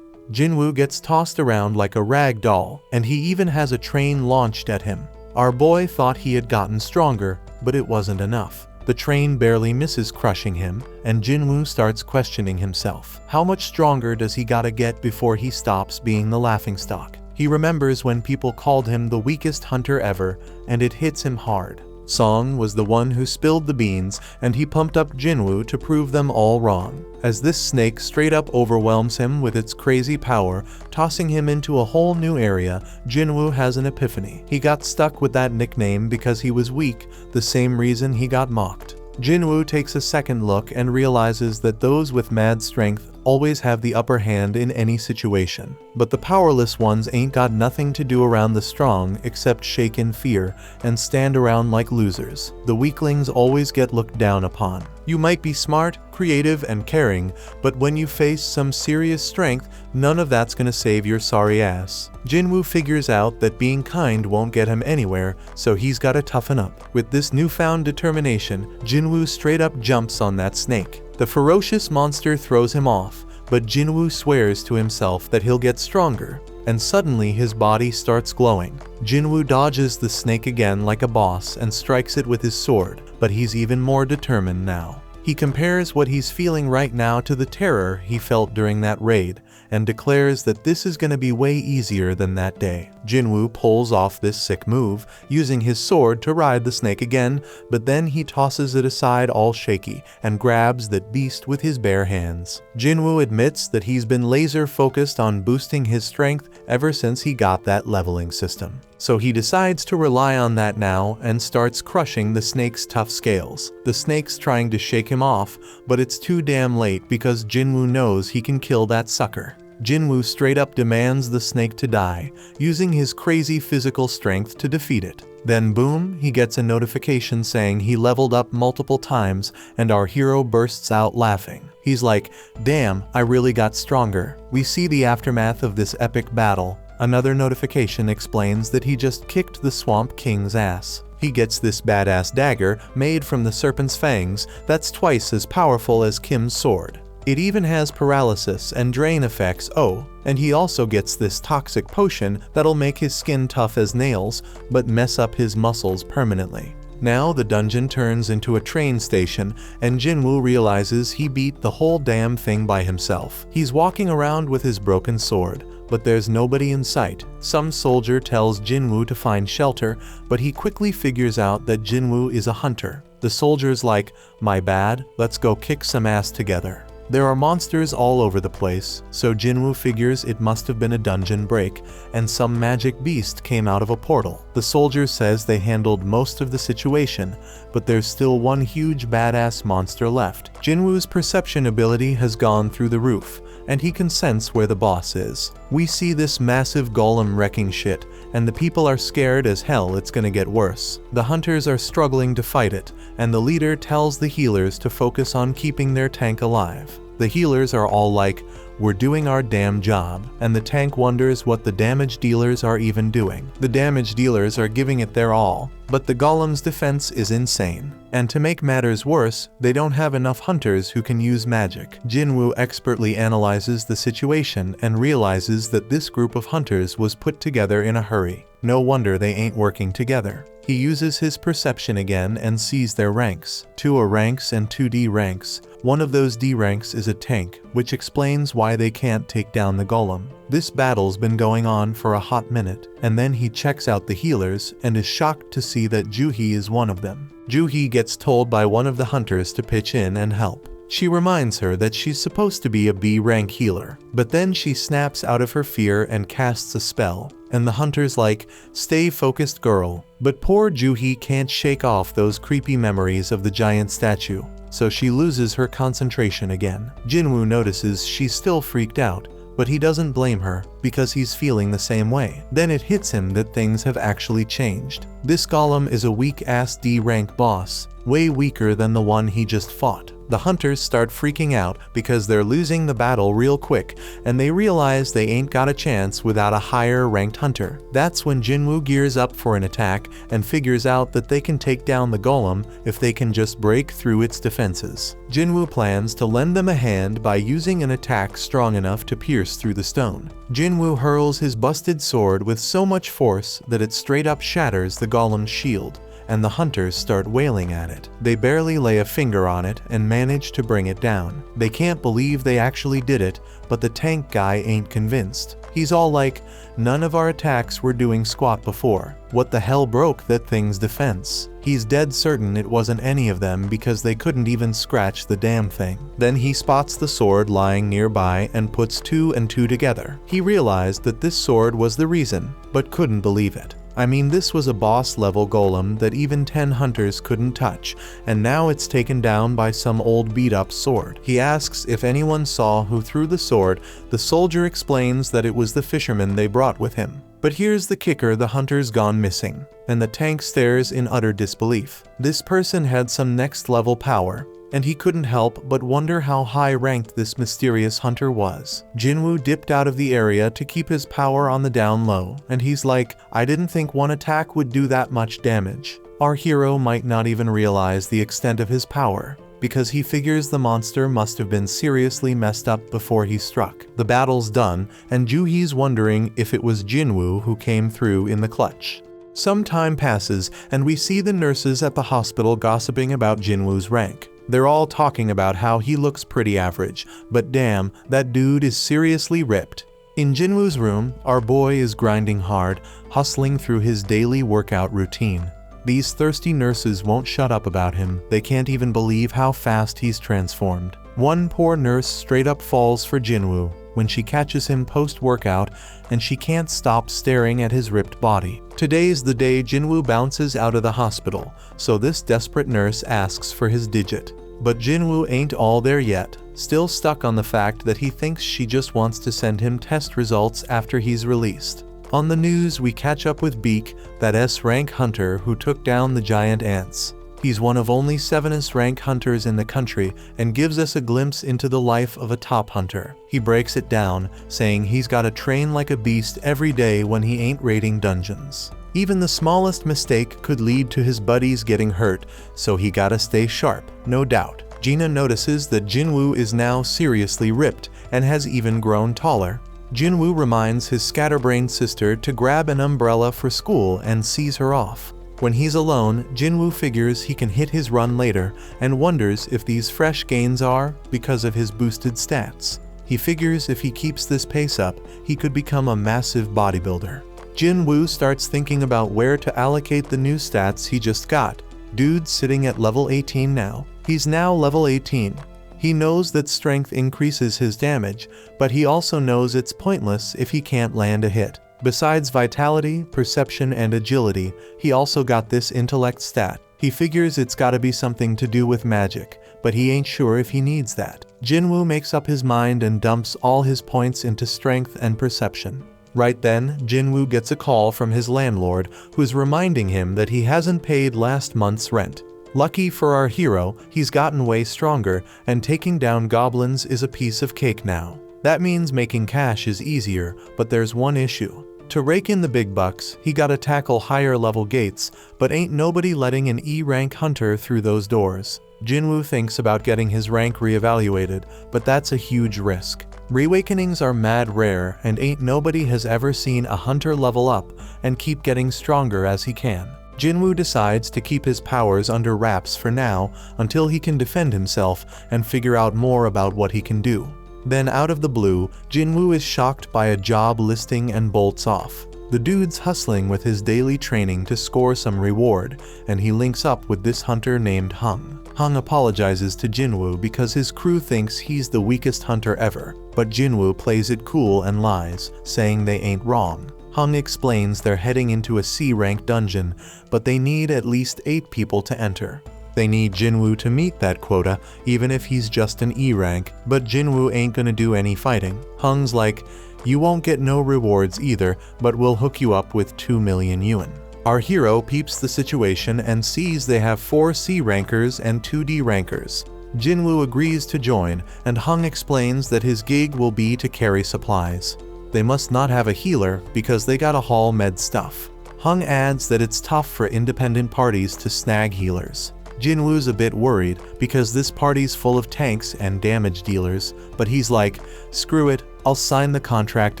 Jinwoo gets tossed around like a rag doll, and he even has a train launched at him. Our boy thought he had gotten stronger, but it wasn't enough. The train barely misses crushing him, and Jinwoo starts questioning himself. How much stronger does he gotta get before he stops being the laughingstock? He remembers when people called him the weakest hunter ever, and it hits him hard. Song was the one who spilled the beans, and he pumped up Jinwoo to prove them all wrong. As this snake straight up overwhelms him with its crazy power, tossing him into a whole new area, Jinwoo has an epiphany. He got stuck with that nickname because he was weak, the same reason he got mocked. Jinwoo takes a second look and realizes that those with mad strength always have the upper hand in any situation. But the powerless ones ain't got nothing to do around the strong except shake in fear and stand around like losers. The weaklings always get looked down upon. You might be smart, creative, and caring, but when you face some serious strength, none of that's gonna save your sorry ass. Jinwoo figures out that being kind won't get him anywhere, so he's gotta toughen up. With this newfound determination, Jinwoo straight up jumps on that snake. The ferocious monster throws him off, but Jinwoo swears to himself that he'll get stronger, and suddenly his body starts glowing. Jinwoo dodges the snake again like a boss and strikes it with his sword, but he's even more determined now. He compares what he's feeling right now to the terror he felt during that raid, and declares that this is gonna be way easier than that day. Jinwoo pulls off this sick move, using his sword to ride the snake again, but then he tosses it aside all shaky and grabs that beast with his bare hands. Jinwoo admits that he's been laser focused on boosting his strength ever since he got that leveling system. So he decides to rely on that now and starts crushing the snake's tough scales. The snake's trying to shake him off, but it's too damn late because Jinwoo knows he can kill that sucker. Jinwoo straight up demands the snake to die, using his crazy physical strength to defeat it. Then boom, he gets a notification saying he leveled up multiple times, and our hero bursts out laughing. He's like, damn, I really got stronger. We see the aftermath of this epic battle. Another notification explains that he just kicked the Swamp King's ass. He gets this badass dagger made from the serpent's fangs that's twice as powerful as Kim's sword. It even has paralysis and drain effects, oh, and he also gets this toxic potion that'll make his skin tough as nails, but mess up his muscles permanently. Now the dungeon turns into a train station, and Jinwoo realizes he beat the whole damn thing by himself. He's walking around with his broken sword, but there's nobody in sight. Some soldier tells Jinwoo to find shelter, but he quickly figures out that Jinwoo is a hunter. The soldier's like, my bad, let's go kick some ass together. There are monsters all over the place, so Jinwoo figures it must have been a dungeon break, and some magic beast came out of a portal. The soldier says they handled most of the situation, but there's still one huge badass monster left. Jinwoo's perception ability has gone through the roof, and he can sense where the boss is. We see this massive golem wrecking shit, and the people are scared as hell it's gonna get worse. The hunters are struggling to fight it, and the leader tells the healers to focus on keeping their tank alive. The healers are all like, "We're doing our damn job," and the tank wonders what the damage dealers are even doing. The damage dealers are giving it their all, but the golem's defense is insane. And to make matters worse, they don't have enough hunters who can use magic. Jinwoo expertly analyzes the situation and realizes that this group of hunters was put together in a hurry. No wonder they ain't working together. He uses his perception again and sees their ranks. 2 are ranks and 2 D ranks. One of those D ranks is a tank, which explains why they can't take down the golem. This battle's been going on for a hot minute, and then he checks out the healers and is shocked to see that Juhi is one of them. Juhi gets told by one of the hunters to pitch in and help. She reminds her that she's supposed to be a B rank healer, but then she snaps out of her fear and casts a spell, and the hunter's like, "Stay focused, girl." But poor Juhi can't shake off those creepy memories of the giant statue, so she loses her concentration again. Jinwoo notices she's still freaked out, but he doesn't blame her because he's feeling the same way. Then it hits him that things have actually changed. This golem is a weak-ass D rank boss, way weaker than the one he just fought. The hunters start freaking out because they're losing the battle real quick, and they realize they ain't got a chance without a higher ranked hunter. That's when Jinwoo gears up for an attack and figures out that they can take down the golem if they can just break through its defenses. Jinwoo plans to lend them a hand by using an attack strong enough to pierce through the stone. Jinwoo hurls his busted sword with so much force that it straight up shatters the golem's shield, and the hunters start wailing at it. They barely lay a finger on it and manage to bring it down. They can't believe they actually did it, but the tank guy ain't convinced. He's all like, "None of our attacks were doing squat before. What the hell broke that thing's defense?" He's dead certain it wasn't any of them because they couldn't even scratch the damn thing. Then he spots the sword lying nearby and puts 2 and 2 together. He realized that this sword was the reason, but couldn't believe it. I mean, this was a boss level golem that even 10 hunters couldn't touch, and now it's taken down by some old beat up sword. He asks if anyone saw who threw the sword. The soldier explains that it was the fisherman they brought with him. But here's the kicker: the hunter's gone missing, and the tank stares in utter disbelief. This person had some next level power, and he couldn't help but wonder how high-ranked this mysterious hunter was. Jinwoo dipped out of the area to keep his power on the down low, and he's like, "I didn't think one attack would do that much damage." Our hero might not even realize the extent of his power, because he figures the monster must have been seriously messed up before he struck. The battle's done, and Juhi's wondering if it was Jinwoo who came through in the clutch. Some time passes, and we see the nurses at the hospital gossiping about Jinwoo's rank. They're all talking about how he looks pretty average, but damn, that dude is seriously ripped. In Jinwoo's room, our boy is grinding hard, hustling through his daily workout routine. These thirsty nurses won't shut up about him. They can't even believe how fast he's transformed. One poor nurse straight up falls for Jinwoo when she catches him post-workout, and she can't stop staring at his ripped body. Today's the day Jinwoo bounces out of the hospital, so this desperate nurse asks for his digit. But Jinwoo ain't all there yet, still stuck on the fact that he thinks she just wants to send him test results after he's released. On the news, we catch up with Beak, that S-rank hunter who took down the giant ants. He's one of only 7 S-rank hunters in the country and gives us a glimpse into the life of a top hunter. He breaks it down, saying he's gotta train like a beast every day when he ain't raiding dungeons. Even the smallest mistake could lead to his buddies getting hurt, so he gotta stay sharp, no doubt. Gina notices that Jinwoo is now seriously ripped and has even grown taller. Jinwoo reminds his scatterbrained sister to grab an umbrella for school and sees her off. When he's alone, Jinwoo figures he can hit his run later and wonders if these fresh gains are because of his boosted stats. He figures if he keeps this pace up, he could become a massive bodybuilder. Jinwoo starts thinking about where to allocate the new stats he just got. Dude's sitting at level 18 now. He's now level 18. He knows that strength increases his damage, but he also knows it's pointless if he can't land a hit. Besides vitality, perception, and agility, he also got this intellect stat. He figures it's gotta be something to do with magic, but he ain't sure if he needs that. Jinwoo makes up his mind and dumps all his points into strength and perception. Right then, Jinwoo gets a call from his landlord, who's reminding him that he hasn't paid last month's rent. Lucky for our hero, he's gotten way stronger, and taking down goblins is a piece of cake now. That means making cash is easier, but there's one issue. To rake in the big bucks, he gotta tackle higher level gates, but ain't nobody letting an E-rank hunter through those doors. Jinwoo thinks about getting his rank reevaluated, but that's a huge risk. Reawakenings are mad rare, and ain't nobody has ever seen a hunter level up and keep getting stronger as he can. Jinwoo decides to keep his powers under wraps for now until he can defend himself and figure out more about what he can do. Then out of the blue, Jinwoo is shocked by a job listing and bolts off. The dude's hustling with his daily training to score some reward, and he links up with this hunter named Hung. Hung apologizes to Jinwoo because his crew thinks he's the weakest hunter ever, but Jinwoo plays it cool and lies, saying they ain't wrong. Hung explains they're heading into a C-rank dungeon, but they need at least 8 people to enter. They need Jinwoo to meet that quota, even if he's just an E-rank, but Jinwoo ain't gonna do any fighting. Hung's like, you won't get no rewards either, but we'll hook you up with 2 million yuan. Our hero peeps the situation and sees they have 4 C-rankers and 2 D-rankers. Jinwoo agrees to join, and Hung explains that his gig will be to carry supplies. They must not have a healer because they gotta haul med stuff. Hung adds that it's tough for independent parties to snag healers. Jinwoo's a bit worried because this party's full of tanks and damage dealers, but he's like, screw it, I'll sign the contract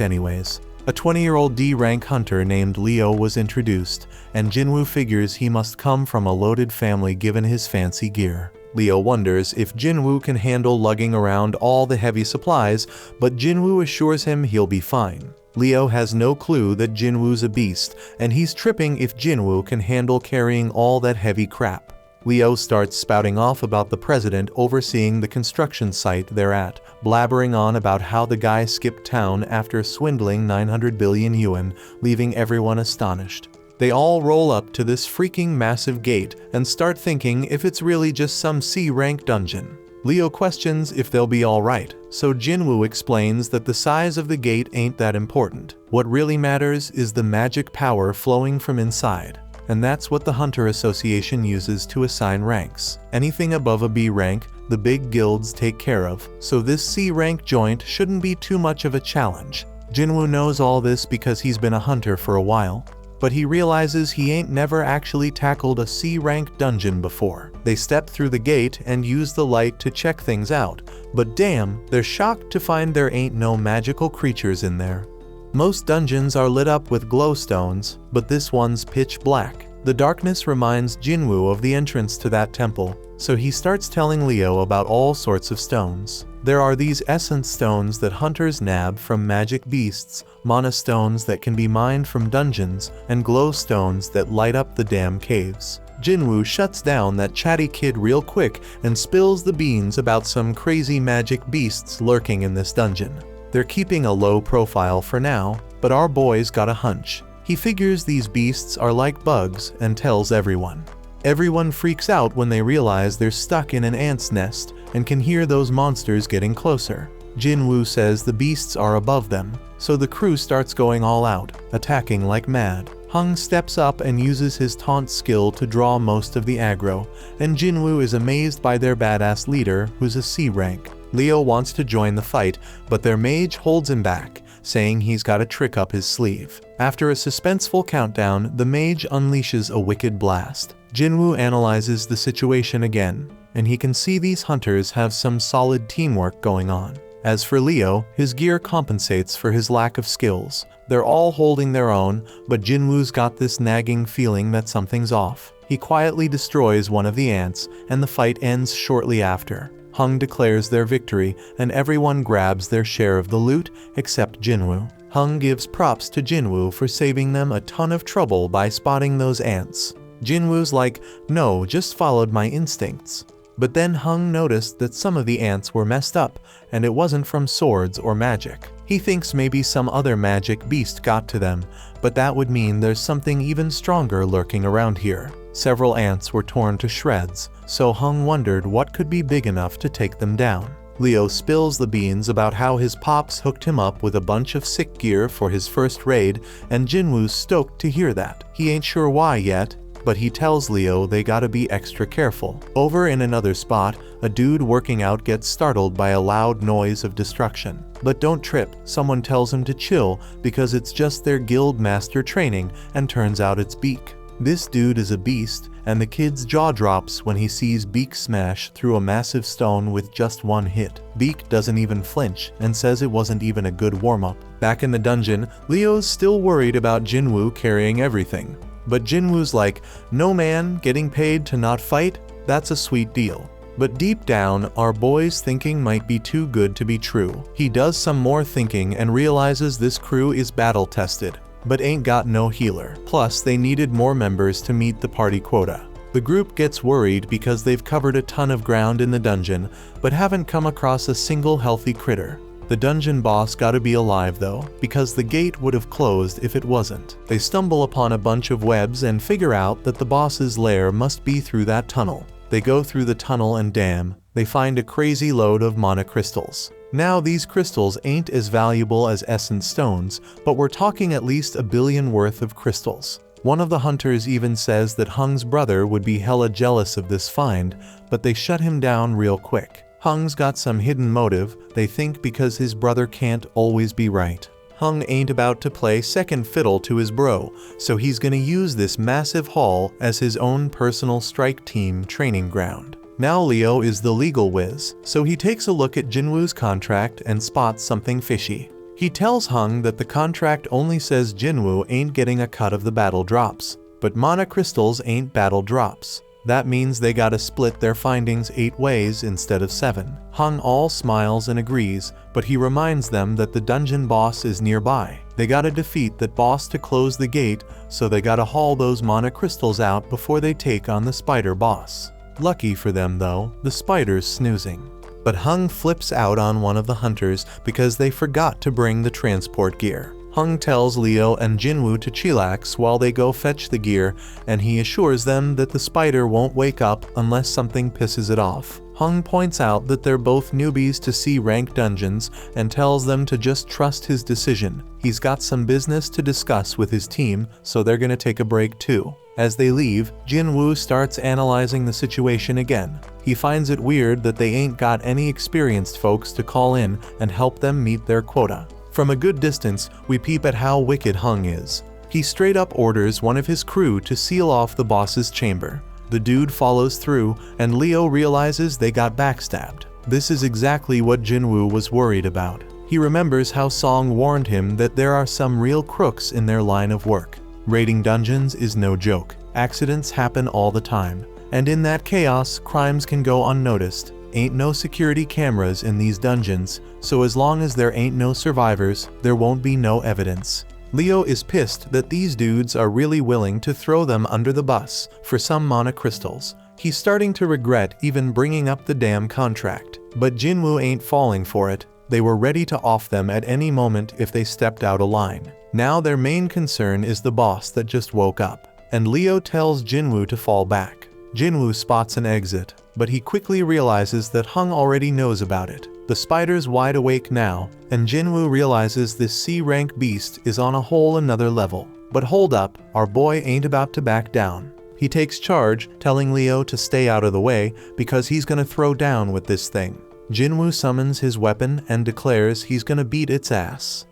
anyways. A 20-year-old D-rank hunter named Leo was introduced, and Jinwoo figures he must come from a loaded family given his fancy gear. Leo wonders if Jinwoo can handle lugging around all the heavy supplies, but Jinwoo assures him he'll be fine. Leo has no clue that Jinwoo's a beast, and he's tripping if Jinwoo can handle carrying all that heavy crap. Leo starts spouting off about the president overseeing the construction site they're at, blabbering on about how the guy skipped town after swindling 900 billion yuan, leaving everyone astonished. They all roll up to this freaking massive gate and start thinking if it's really just some C-rank dungeon. Leo questions if they'll be alright, so Jinwoo explains that the size of the gate ain't that important. What really matters is the magic power flowing from inside. And that's what the Hunter Association uses to assign ranks. Anything above a B rank, the big guilds take care of, so this C rank joint shouldn't be too much of a challenge. Jinwoo knows all this because he's been a hunter for a while, but he realizes he ain't never actually tackled a C rank dungeon before. They step through the gate and use the light to check things out, but damn, they're shocked to find there ain't no magical creatures in there. Most dungeons are lit up with glowstones, but this one's pitch black. The darkness reminds Jinwoo of the entrance to that temple, so he starts telling Leo about all sorts of stones. There are these essence stones that hunters nab from magic beasts, mana stones that can be mined from dungeons, and glow stones that light up the damn caves. Jinwoo shuts down that chatty kid real quick and spills the beans about some crazy magic beasts lurking in this dungeon. They're keeping a low profile for now, but our boy's got a hunch. He figures these beasts are like bugs and tells everyone. Everyone freaks out when they realize they're stuck in an ant's nest and can hear those monsters getting closer. Jinwoo says the beasts are above them, so the crew starts going all out, attacking like mad. Hung steps up and uses his taunt skill to draw most of the aggro, and Jinwoo is amazed by their badass leader, who's a C rank. Leo wants to join the fight, but their mage holds him back, saying he's got a trick up his sleeve. After a suspenseful countdown, the mage unleashes a wicked blast. Jinwoo analyzes the situation again, and he can see these hunters have some solid teamwork going on. As for Leo, his gear compensates for his lack of skills. They're all holding their own, but Jinwoo's got this nagging feeling that something's off. He quietly destroys one of the ants, and the fight ends shortly after. Hung declares their victory, and everyone grabs their share of the loot, except Jinwoo. Hung gives props to Jinwoo for saving them a ton of trouble by spotting those ants. Jinwoo's like, no, just followed my instincts. But then Hung noticed that some of the ants were messed up, and it wasn't from swords or magic. He thinks maybe some other magic beast got to them, but that would mean there's something even stronger lurking around here. Several ants were torn to shreds, so Hung wondered what could be big enough to take them down. Leo spills the beans about how his pops hooked him up with a bunch of sick gear for his first raid, and Jinwoo's stoked to hear that. He ain't sure why yet, but he tells Leo they gotta be extra careful. Over in another spot, a dude working out gets startled by a loud noise of destruction. But don't trip, someone tells him to chill because it's just their guild master training, and turns out it's Beak. This dude is a beast, and the kid's jaw drops when he sees Beak smash through a massive stone with just one hit. Beak doesn't even flinch and says it wasn't even a good warm-up. Back in the dungeon, Leo's still worried about Jinwoo carrying everything. But Jinwoo's like, no man, getting paid to not fight? That's a sweet deal. But deep down, our boy's thinking might be too good to be true. He does some more thinking and realizes this crew is battle-tested, but ain't got no healer. Plus, they needed more members to meet the party quota. The group gets worried because they've covered a ton of ground in the dungeon, but haven't come across a single healthy critter. The dungeon boss gotta be alive though, because the gate would have closed if it wasn't. They stumble upon a bunch of webs and figure out that the boss's lair must be through that tunnel. They go through the tunnel and damn, they find a crazy load of mana crystals. Now these crystals ain't as valuable as essence stones, but we're talking at least 1 billion worth of crystals. One of the hunters even says that Hung's brother would be hella jealous of this find, but they shut him down real quick. Hung's got some hidden motive, they think, because his brother can't always be right. Hung ain't about to play second fiddle to his bro, so he's gonna use this massive haul as his own personal strike team training ground. Now Leo is the legal whiz, so he takes a look at Jinwoo's contract and spots something fishy. He tells Hung that the contract only says Jinwoo ain't getting a cut of the battle drops, but mana crystals ain't battle drops. That means they gotta split their findings 8 ways instead of 7. Hung all smiles and agrees, but he reminds them that the dungeon boss is nearby. They gotta defeat that boss to close the gate, so they gotta haul those mana crystals out before they take on the spider boss. Lucky for them though, the spider's snoozing. But Hung flips out on one of the hunters because they forgot to bring the transport gear. Hung tells Leo and Jinwoo to chillax while they go fetch the gear, and he assures them that the spider won't wake up unless something pisses it off. Hung points out that they're both newbies to C-rank dungeons and tells them to just trust his decision. He's got some business to discuss with his team, so they're gonna take a break too. As they leave, Jinwoo starts analyzing the situation again. He finds it weird that they ain't got any experienced folks to call in and help them meet their quota. From a good distance, we peep at how wicked Hung is. He straight up orders one of his crew to seal off the boss's chamber. The dude follows through, and Leo realizes they got backstabbed. This is exactly what Jinwoo was worried about. He remembers how Song warned him that there are some real crooks in their line of work. Raiding dungeons is no joke. Accidents happen all the time. And in that chaos, crimes can go unnoticed. Ain't no security cameras in these dungeons, so as long as there ain't no survivors, there won't be no evidence. Leo is pissed that these dudes are really willing to throw them under the bus for some mana crystals. He's starting to regret even bringing up the damn contract. But Jinwoo ain't falling for it. They were ready to off them at any moment if they stepped out of line. Now their main concern is the boss that just woke up, and Leo tells Jinwoo to fall back. Jinwoo spots an exit, but he quickly realizes that Hung already knows about it. The spider's wide awake now, and Jinwoo realizes this C-rank beast is on a whole another level. But hold up, our boy ain't about to back down. He takes charge, telling Leo to stay out of the way because he's gonna throw down with this thing. Jinwoo summons his weapon and declares he's gonna beat its ass.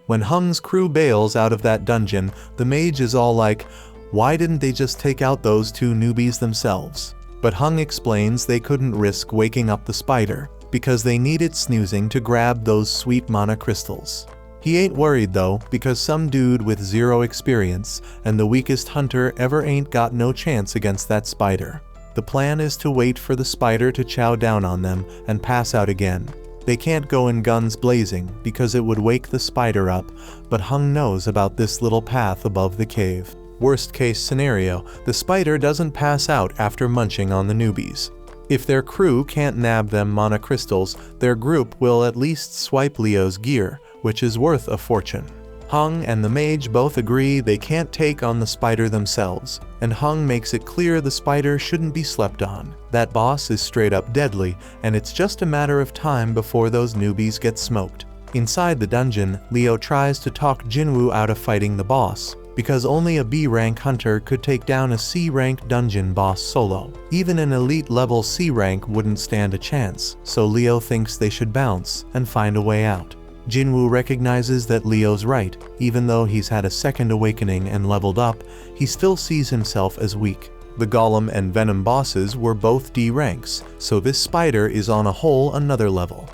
When Hung's crew bails out of that dungeon, the mage is all like, why didn't they just take out those 2 newbies themselves? But Hung explains they couldn't risk waking up the spider, because they needed snoozing to grab those sweet mana crystals. He ain't worried though, because some dude with 0 experience and the weakest hunter ever ain't got no chance against that spider. The plan is to wait for the spider to chow down on them and pass out again. They can't go in guns blazing because it would wake the spider up, but Hung knows about this little path above the cave. Worst case scenario, the spider doesn't pass out after munching on the newbies. If their crew can't nab them mana crystals, their group will at least swipe Leo's gear, which is worth a fortune. Hung and the mage both agree they can't take on the spider themselves, and Hung makes it clear the spider shouldn't be slept on. That boss is straight up deadly, and it's just a matter of time before those newbies get smoked. Inside the dungeon, Leo tries to talk Jinwoo out of fighting the boss, because only a B-rank hunter could take down a C-rank dungeon boss solo. Even an elite level C-rank wouldn't stand a chance, so Leo thinks they should bounce and find a way out. Jinwoo recognizes that Leo's right. Even though he's had a second awakening and leveled up, he still sees himself as weak. The Golem and Venom bosses were both D ranks, so this spider is on a whole another level.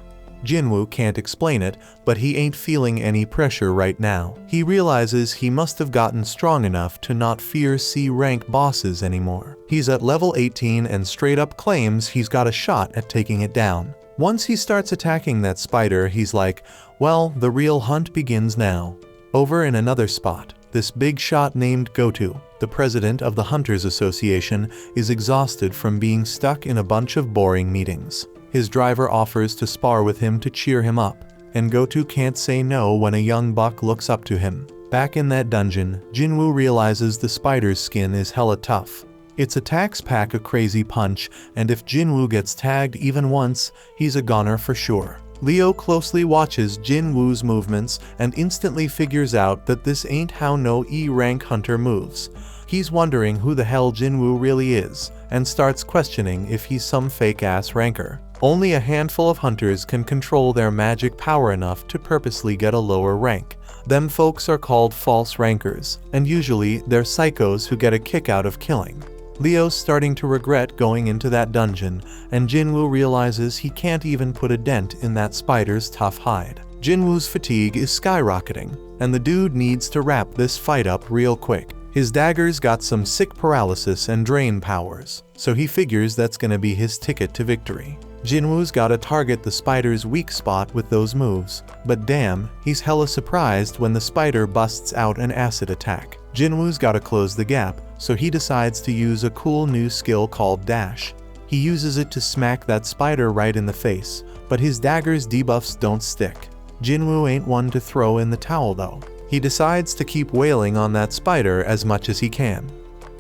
Jinwoo can't explain it, but he ain't feeling any pressure right now. He realizes he must have gotten strong enough to not fear C-rank bosses anymore. He's at level 18 and straight up claims he's got a shot at taking it down. Once he starts attacking that spider, he's like, well, the real hunt begins now. Over in another spot, this big shot named Goto, the president of the Hunters Association, is exhausted from being stuck in a bunch of boring meetings. His driver offers to spar with him to cheer him up, and Goto can't say no when a young buck looks up to him. Back in that dungeon, Jinwoo realizes the spider's skin is hella tough. Its attacks pack a crazy punch, and if Jinwoo gets tagged even once, he's a goner for sure. Leo closely watches Jinwoo's movements and instantly figures out that this ain't how no E-rank hunter moves. He's wondering who the hell Jinwoo really is, and starts questioning if he's some fake-ass ranker. Only a handful of hunters can control their magic power enough to purposely get a lower rank. Them folks are called false rankers, and usually they're psychos who get a kick out of killing. Leo's starting to regret going into that dungeon, and Jinwoo realizes he can't even put a dent in that spider's tough hide. Jinwoo's fatigue is skyrocketing, and the dude needs to wrap this fight up real quick. His dagger's got some sick paralysis and drain powers, so he figures that's gonna be his ticket to victory. Jinwoo's gotta target the spider's weak spot with those moves, but damn, he's hella surprised when the spider busts out an acid attack. Jinwoo's gotta close the gap, so he decides to use a cool new skill called Dash. He uses it to smack that spider right in the face, but his dagger's debuffs don't stick. Jinwoo ain't one to throw in the towel though. He decides to keep wailing on that spider as much as he can.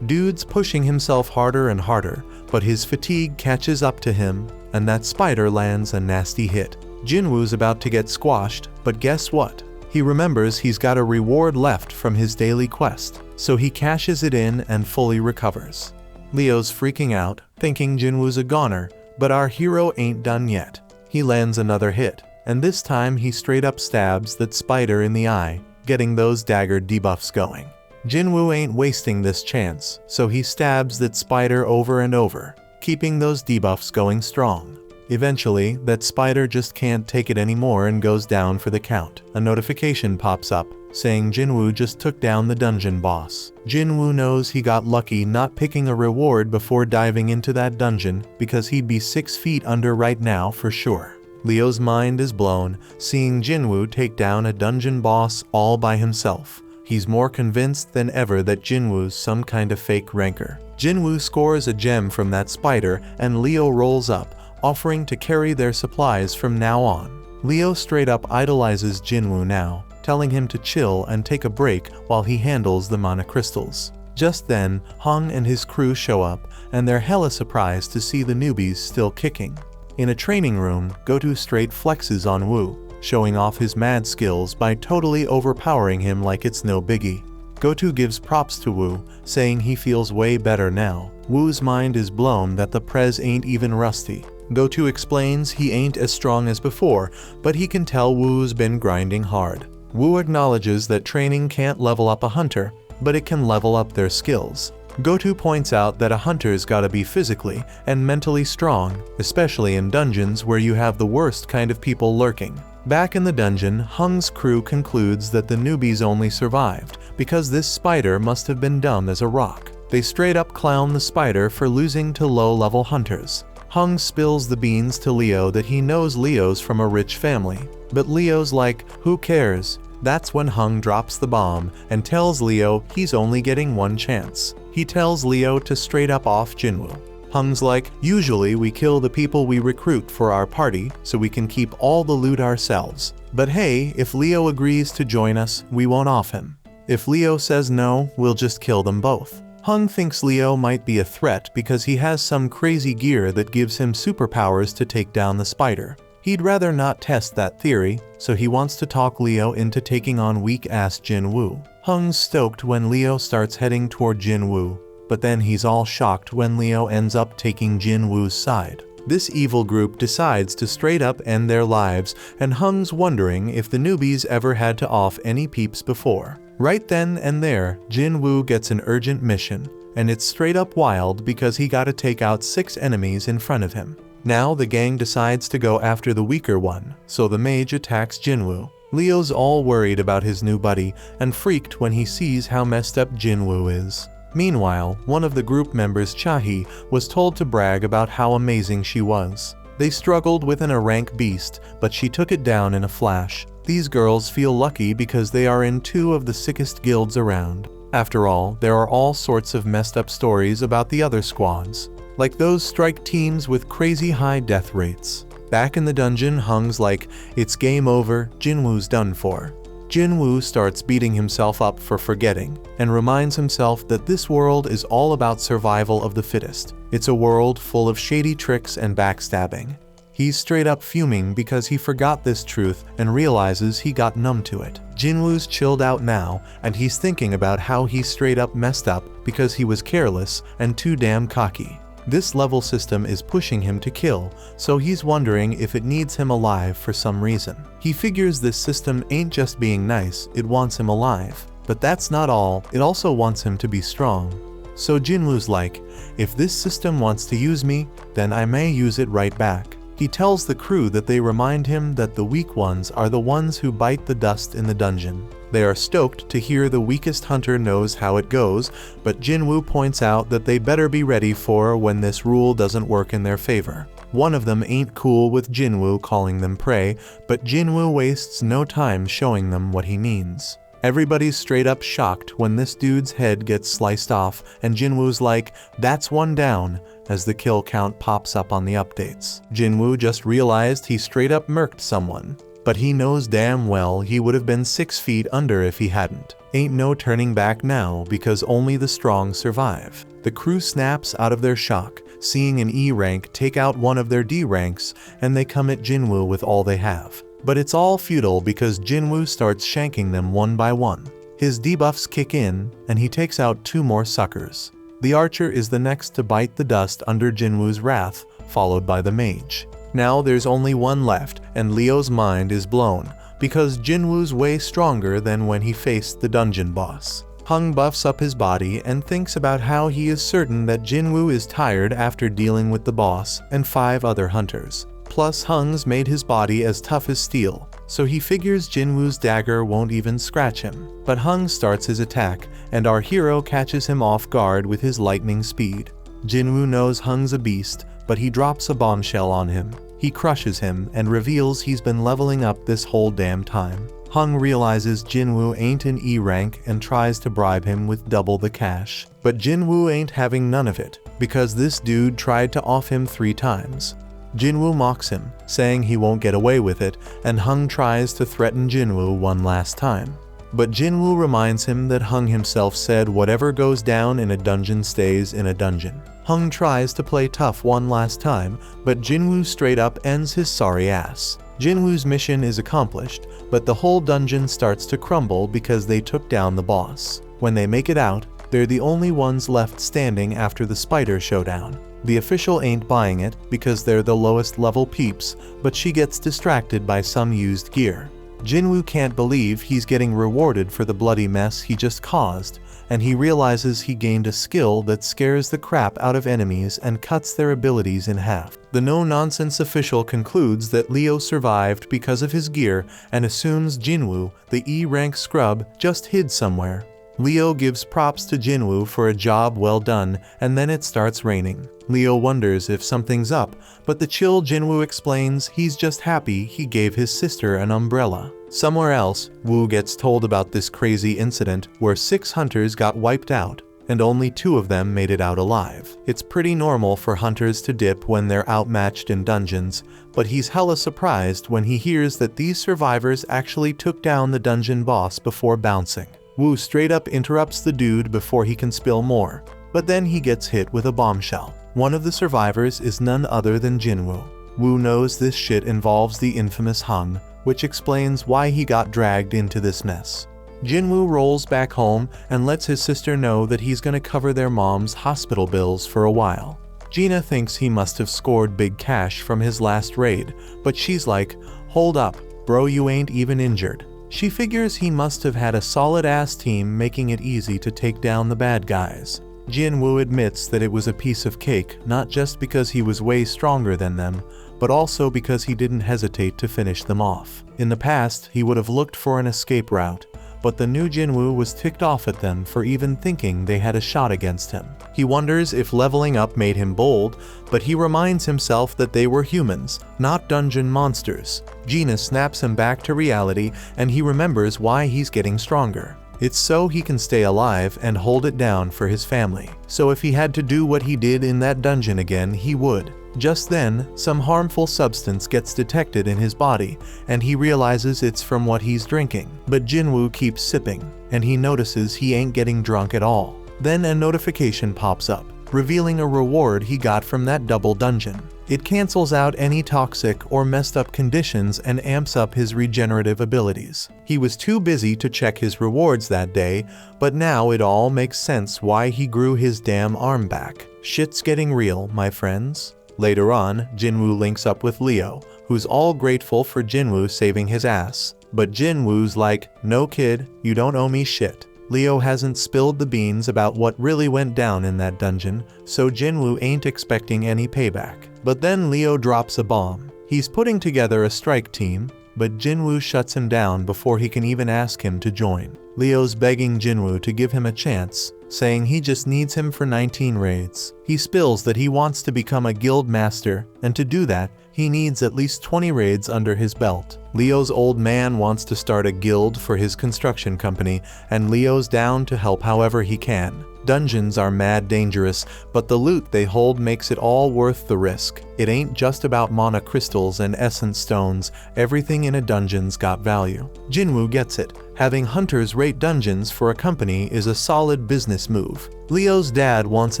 Dude's pushing himself harder and harder, but his fatigue catches up to him, and that spider lands a nasty hit. Jinwoo's about to get squashed, but guess what? He remembers he's got a reward left from his daily quest, so he cashes it in and fully recovers. Leo's freaking out, thinking Jinwoo's a goner, but our hero ain't done yet. He lands another hit, and this time he straight up stabs that spider in the eye, getting those dagger debuffs going. Jinwoo ain't wasting this chance, so he stabs that spider over and over, keeping those debuffs going strong. Eventually, that spider just can't take it anymore and goes down for the count. A notification pops up, saying Jinwoo just took down the dungeon boss. Jinwoo knows he got lucky not picking a reward before diving into that dungeon, because he'd be 6 feet under right now for sure. Leo's mind is blown, seeing Jinwoo take down a dungeon boss all by himself. He's more convinced than ever that Jinwoo's some kind of fake ranker. Jinwoo scores a gem from that spider, and Leo rolls up, offering to carry their supplies from now on. Leo straight up idolizes Jinwoo now, telling him to chill and take a break while he handles the mana crystals. Just then, Hung and his crew show up, and they're hella surprised to see the newbies still kicking. In a training room, Goto straight flexes on Wu, showing off his mad skills by totally overpowering him like it's no biggie. Goto gives props to Wu, saying he feels way better now. Wu's mind is blown that the prez ain't even rusty. Goto explains he ain't as strong as before, but he can tell Wu's been grinding hard. Wu acknowledges that training can't level up a hunter, but it can level up their skills. Goto points out that a hunter's gotta be physically and mentally strong, especially in dungeons where you have the worst kind of people lurking. Back in the dungeon, Hung's crew concludes that the newbies only survived because this spider must have been dumb as a rock. They straight up clown the spider for losing to low-level hunters. Hung spills the beans to Leo that he knows Leo's from a rich family, but Leo's like, who cares? That's when Hung drops the bomb and tells Leo he's only getting one chance. He tells Leo to straight up off Jinwoo. Hung's like, usually we kill the people we recruit for our party so we can keep all the loot ourselves. But hey, if Leo agrees to join us, we won't off him. If Leo says no, we'll just kill them both. Hung thinks Leo might be a threat because he has some crazy gear that gives him superpowers to take down the spider. He'd rather not test that theory, so he wants to talk Leo into taking on weak-ass Jinwoo. Hung's stoked when Leo starts heading toward Jinwoo, but then he's all shocked when Leo ends up taking Jinwoo's side. This evil group decides to straight up end their lives, and Hung's wondering if the newbies ever had to off any peeps before. Right then and there, Jinwoo gets an urgent mission, and it's straight up wild because he gotta take out 6 enemies in front of him. Now the gang decides to go after the weaker one, so the mage attacks Jinwoo. Leo's all worried about his new buddy and freaked when he sees how messed up Jinwoo is. Meanwhile, one of the group members, Chahi, was told to brag about how amazing she was. They struggled with a rank beast, but she took it down in a flash. These girls feel lucky because they are in 2 of the sickest guilds around. After all, there are all sorts of messed up stories about the other squads, like those strike teams with crazy high death rates. Back in the dungeon, Hung's like, it's game over, Jinwoo's done for. Jinwoo starts beating himself up for forgetting, and reminds himself that this world is all about survival of the fittest. It's a world full of shady tricks and backstabbing. He's straight up fuming because he forgot this truth and realizes he got numb to it. Jinwoo's chilled out now, and he's thinking about how he straight up messed up because he was careless and too damn cocky. This level system is pushing him to kill, so he's wondering if it needs him alive for some reason. He figures this system ain't just being nice, it wants him alive. But that's not all, it also wants him to be strong. So Jinwoo's like, if this system wants to use me, then I may use it right back. He tells the crew that they remind him that the weak ones are the ones who bite the dust in the dungeon. They are stoked to hear the weakest hunter knows how it goes, but Jinwoo points out that they better be ready for when this rule doesn't work in their favor. One of them ain't cool with Jinwoo calling them prey, but Jinwoo wastes no time showing them what he means. Everybody's straight up shocked when this dude's head gets sliced off, and Jinwoo's like, that's one down, as the kill count pops up on the updates. Jinwoo just realized he straight up murked someone, but he knows damn well he would have been 6 feet under if he hadn't. Ain't no turning back now because only the strong survive. The crew snaps out of their shock, seeing an E rank take out one of their D ranks, and they come at Jinwoo with all they have. But it's all futile because Jinwoo starts shanking them one by one. His debuffs kick in, and he takes out 2 more suckers. The archer is the next to bite the dust under Jinwoo's wrath, followed by the mage. Now there's only one left, and Leo's mind is blown, because Jinwoo's way stronger than when he faced the dungeon boss. Hung buffs up his body and thinks about how he is certain that Jinwoo is tired after dealing with the boss and 5 other hunters. Plus Hung's made his body as tough as steel, so he figures Jinwoo's dagger won't even scratch him. But Hung starts his attack, and our hero catches him off guard with his lightning speed. Jinwoo knows Hung's a beast, but he drops a bombshell on him. He crushes him and reveals he's been leveling up this whole damn time. Hung realizes Jinwoo ain't an E rank and tries to bribe him with double the cash. But Jinwoo ain't having none of it, because this dude tried to off him 3 times. Jinwoo mocks him, saying he won't get away with it, and Hung tries to threaten Jinwoo one last time. But Jinwoo reminds him that Hung himself said whatever goes down in a dungeon stays in a dungeon. Hung tries to play tough one last time, but Jinwoo straight up ends his sorry ass. Jinwoo's mission is accomplished, but the whole dungeon starts to crumble because they took down the boss. When they make it out, they're the only ones left standing after the spider showdown. The official ain't buying it because they're the lowest level peeps, but she gets distracted by some used gear. Jinwoo can't believe he's getting rewarded for the bloody mess he just caused, and he realizes he gained a skill that scares the crap out of enemies and cuts their abilities in half. The no-nonsense official concludes that Leo survived because of his gear and assumes Jinwoo, the E-rank scrub, just hid somewhere. Leo gives props to Jinwoo for a job well done, and then it starts raining. Leo wonders if something's up, but the chill Jinwoo explains he's just happy he gave his sister an umbrella. Somewhere else, Woo gets told about this crazy incident where 6 hunters got wiped out, and only 2 of them made it out alive. It's pretty normal for hunters to dip when they're outmatched in dungeons, but he's hella surprised when he hears that these survivors actually took down the dungeon boss before bouncing. Wu straight up interrupts the dude before he can spill more, but then he gets hit with a bombshell. One of the survivors is none other than Jinwoo. Wu knows this shit involves the infamous Hung, which explains why he got dragged into this mess. Jinwoo rolls back home and lets his sister know that he's gonna cover their mom's hospital bills for a while. Gina thinks he must have scored big cash from his last raid, but she's like, hold up, bro, you ain't even injured. She figures he must have had a solid-ass team making it easy to take down the bad guys. Jinwoo admits that it was a piece of cake, not just because he was way stronger than them, but also because he didn't hesitate to finish them off. In the past, he would have looked for an escape route, but the new Jinwoo was ticked off at them for even thinking they had a shot against him. He wonders if leveling up made him bold, but he reminds himself that they were humans, not dungeon monsters. Gina snaps him back to reality, and he remembers why he's getting stronger. It's so he can stay alive and hold it down for his family. So if he had to do what he did in that dungeon again, he would. Just then, some harmful substance gets detected in his body, and he realizes it's from what he's drinking. But Jinwoo keeps sipping, and he notices he ain't getting drunk at all. Then a notification pops up, revealing a reward he got from that double dungeon. It cancels out any toxic or messed up conditions and amps up his regenerative abilities. He was too busy to check his rewards that day, but now it all makes sense why he grew his damn arm back. Shit's getting real, my friends. Later on, Jinwoo links up with Leo, who's all grateful for Jinwoo saving his ass. But Jinwoo's like, no kid, you don't owe me shit. Leo hasn't spilled the beans about what really went down in that dungeon, so Jinwoo ain't expecting any payback. But then Leo drops a bomb. He's putting together a strike team, but Jinwoo shuts him down before he can even ask him to join. Leo's begging Jinwoo to give him a chance, saying he just needs him for 19 raids. He spills that he wants to become a guild master, and to do that, he needs at least 20 raids under his belt. Leo's old man wants to start a guild for his construction company, and Leo's down to help however he can. Dungeons are mad dangerous, but the loot they hold makes it all worth the risk. It ain't just about mana crystals and essence stones, everything in a dungeon's got value. Jinwoo gets it. Having hunters rate dungeons for a company is a solid business move. Leo's dad wants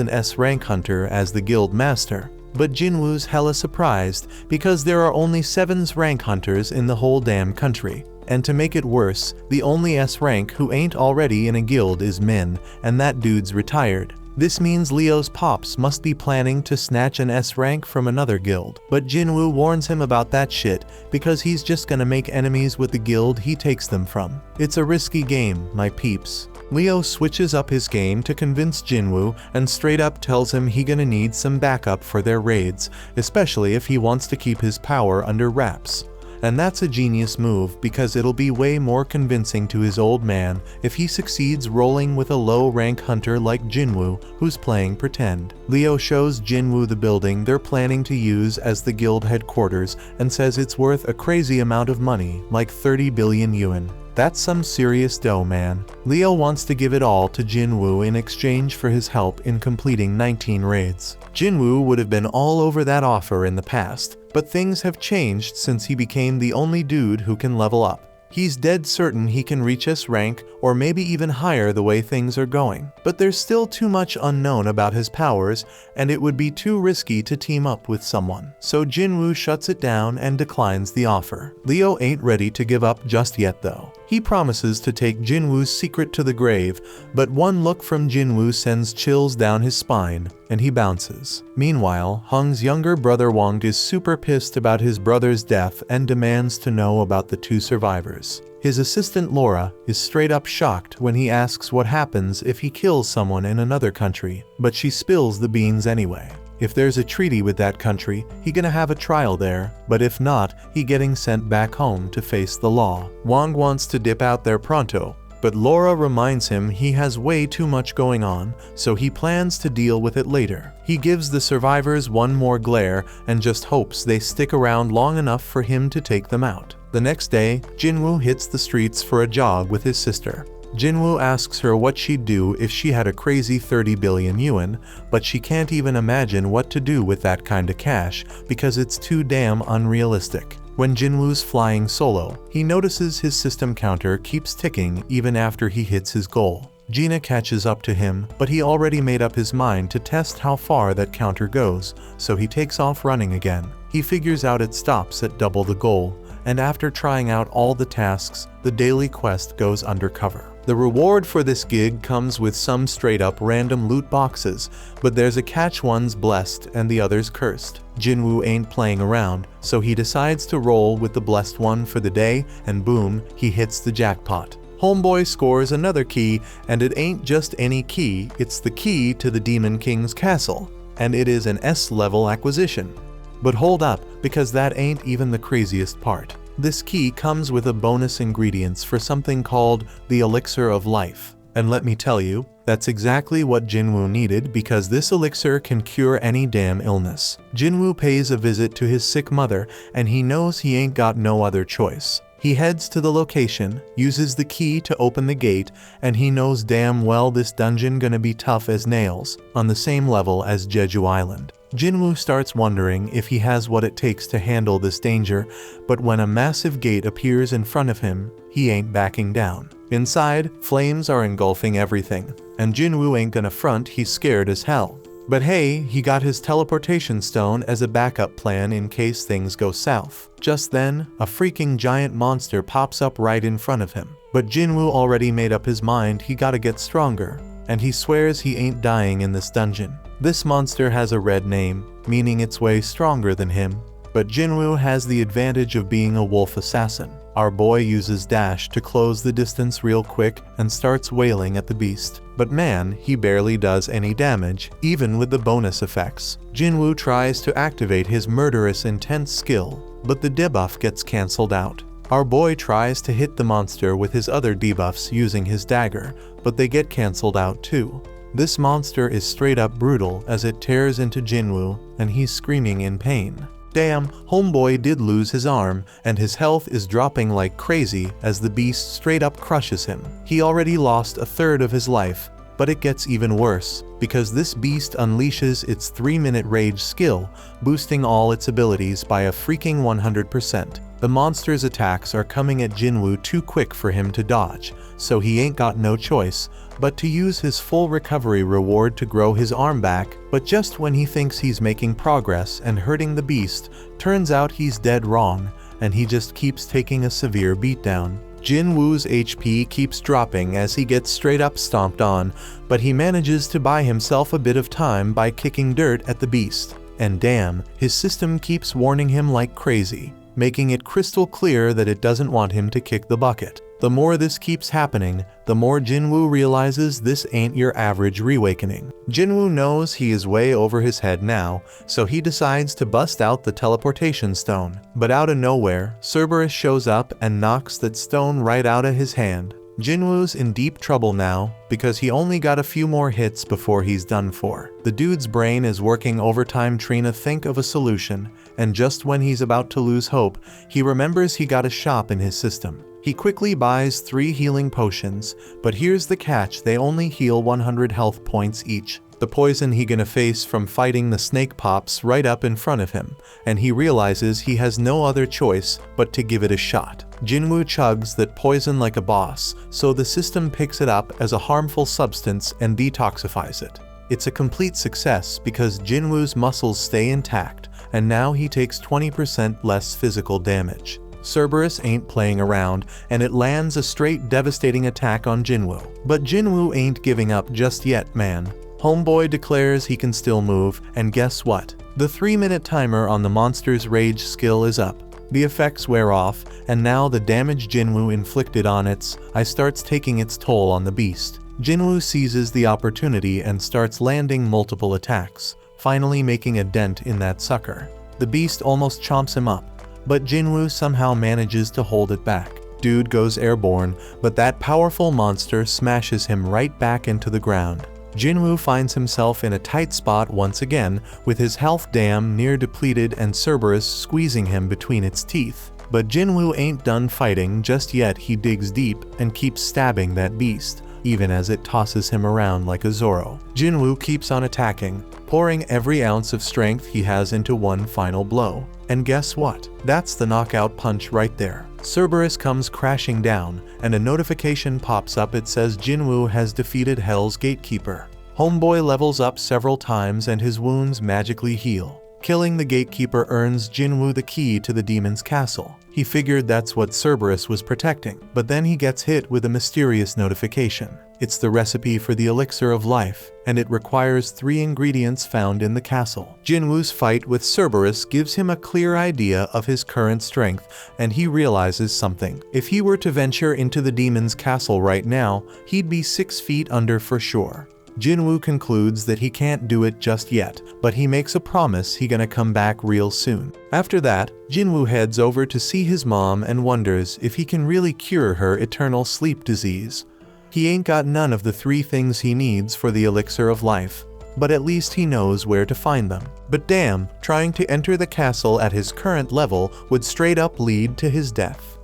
an S-rank hunter as the guild master, but Jinwoo's hella surprised because there are only 7 rank hunters in the whole damn country. And to make it worse, the only S-rank who ain't already in a guild is Min, and that dude's retired. This means Leo's pops must be planning to snatch an S-rank from another guild. But Jinwoo warns him about that shit because he's just gonna make enemies with the guild he takes them from. It's a risky game, my peeps. Leo switches up his game to convince Jinwoo and straight up tells him he gonna need some backup for their raids, especially if he wants to keep his power under wraps. And that's a genius move because it'll be way more convincing to his old man if he succeeds rolling with a low-rank hunter like Jinwoo who's playing pretend. Leo shows Jinwoo the building they're planning to use as the guild headquarters and says it's worth a crazy amount of money, like 30 billion yuan. That's some serious dough, man. Leo wants to give it all to Jinwoo in exchange for his help in completing 19 raids. Jinwoo would have been all over that offer in the past, but things have changed since he became the only dude who can level up. He's dead certain he can reach S rank or maybe even higher the way things are going. But there's still too much unknown about his powers, and it would be too risky to team up with someone. So Jinwoo shuts it down and declines the offer. Leo ain't ready to give up just yet though. He promises to take Jinwoo's secret to the grave, but one look from Jinwoo sends chills down his spine, and he bounces. Meanwhile, Hung's younger brother Wang is super pissed about his brother's death and demands to know about the 2 survivors. His assistant Laura is straight up shocked when he asks what happens if he kills someone in another country, but she spills the beans anyway. If there's a treaty with that country, he gonna have a trial there, but if not, he getting sent back home to face the law. Wang wants to dip out there pronto, but Laura reminds him he has way too much going on, so he plans to deal with it later. He gives the survivors one more glare and just hopes they stick around long enough for him to take them out. The next day, Jinwoo hits the streets for a jog with his sister. Jinwoo asks her what she'd do if she had a crazy 30 billion yuan, but she can't even imagine what to do with that kinda cash because it's too damn unrealistic. When Jinwoo's flying solo, he notices his system counter keeps ticking even after he hits his goal. Gina catches up to him, but he already made up his mind to test how far that counter goes, so he takes off running again. He figures out it stops at double the goal, and after trying out all the tasks, the daily quest goes undercover. The reward for this gig comes with some straight up random loot boxes, but there's a catch: one's blessed and the other's cursed. Jinwoo ain't playing around, so he decides to roll with the blessed one for the day, and boom, he hits the jackpot. Homeboy scores another key, and it ain't just any key, it's the key to the Demon King's castle, and it is an S-level acquisition. But hold up, because that ain't even the craziest part. This key comes with a bonus ingredients for something called the Elixir of Life. And let me tell you, that's exactly what Jinwoo needed, because this elixir can cure any damn illness. Jinwoo pays a visit to his sick mother, and he knows he ain't got no other choice. He heads to the location, uses the key to open the gate, and he knows damn well this dungeon gonna be tough as nails, on the same level as Jeju Island. Jinwoo starts wondering if he has what it takes to handle this danger, but when a massive gate appears in front of him, he ain't backing down. Inside, flames are engulfing everything, and Jinwoo ain't gonna front, he's scared as hell. But hey, he got his teleportation stone as a backup plan in case things go south. Just then, a freaking giant monster pops up right in front of him. But Jinwoo already made up his mind he gotta get stronger, and he swears he ain't dying in this dungeon. This monster has a red name, meaning it's way stronger than him, but Jinwoo has the advantage of being a wolf assassin. Our boy uses dash to close the distance real quick and starts wailing at the beast. But man, he barely does any damage, even with the bonus effects. Jinwoo tries to activate his murderous intense skill, but the debuff gets cancelled out. Our boy tries to hit the monster with his other debuffs using his dagger, but they get cancelled out too. This monster is straight up brutal as it tears into Jinwoo, and he's screaming in pain. Damn, homeboy did lose his arm, and his health is dropping like crazy as the beast straight up crushes him. He already lost a third of his life, but it gets even worse, because this beast unleashes its 3-minute rage skill, boosting all its abilities by a freaking 100%. The monster's attacks are coming at Jinwoo too quick for him to dodge, so he ain't got no choice but to use his full recovery reward to grow his arm back. But just when he thinks he's making progress and hurting the beast, turns out he's dead wrong, and he just keeps taking a severe beatdown. Jinwoo's HP keeps dropping as he gets straight up stomped on, but he manages to buy himself a bit of time by kicking dirt at the beast. And damn, his system keeps warning him like crazy, making it crystal clear that it doesn't want him to kick the bucket. The more this keeps happening, the more Jinwoo realizes this ain't your average reawakening. Jinwoo knows he is way over his head now, so he decides to bust out the teleportation stone. But out of nowhere, Cerberus shows up and knocks that stone right out of his hand. Jinwoo's in deep trouble now, because he only got a few more hits before he's done for. The dude's brain is working overtime trying to think of a solution, and just when he's about to lose hope, he remembers he got a shop in his system. He quickly buys 3 healing potions, but here's the catch: they only heal 100 health points each. The poison he gonna face from fighting the snake pops right up in front of him, and he realizes he has no other choice but to give it a shot. Jinwoo chugs that poison like a boss, so the system picks it up as a harmful substance and detoxifies it. It's a complete success because Jinwoo's muscles stay intact, and now he takes 20% less physical damage. Cerberus ain't playing around, and it lands a straight devastating attack on Jinwoo. But Jinwoo ain't giving up just yet, man. Homeboy declares he can still move, and guess what? The 3-minute timer on the monster's rage skill is up. The effects wear off, and now the damage Jinwoo inflicted on its eye starts taking its toll on the beast. Jinwoo seizes the opportunity and starts landing multiple attacks, finally making a dent in that sucker. The beast almost chomps him up, but Jinwoo somehow manages to hold it back. Dude goes airborne, but that powerful monster smashes him right back into the ground. Jinwoo finds himself in a tight spot once again, with his health damn near depleted and Cerberus squeezing him between its teeth. But Jinwoo ain't done fighting just yet. He digs deep and keeps stabbing that beast, even as it tosses him around like a Zoro. Jinwoo keeps on attacking, pouring every ounce of strength he has into one final blow. And guess what? That's the knockout punch right there. Cerberus comes crashing down, and a notification pops up. It says Jinwoo has defeated Hell's Gatekeeper. Homeboy levels up several times and his wounds magically heal. Killing the Gatekeeper earns Jinwoo the key to the demon's castle. He figured that's what Cerberus was protecting, but then he gets hit with a mysterious notification. It's the recipe for the elixir of life, and it requires 3 ingredients found in the castle. Jinwoo's fight with Cerberus gives him a clear idea of his current strength, and he realizes something. If he were to venture into the demon's castle right now, he'd be 6 feet under for sure. Jinwoo concludes that he can't do it just yet, but he makes a promise he gonna come back real soon. After that, Jinwoo heads over to see his mom and wonders if he can really cure her eternal sleep disease. He ain't got none of the 3 things he needs for the elixir of life, but at least he knows where to find them. But damn, trying to enter the castle at his current level would straight up lead to his death.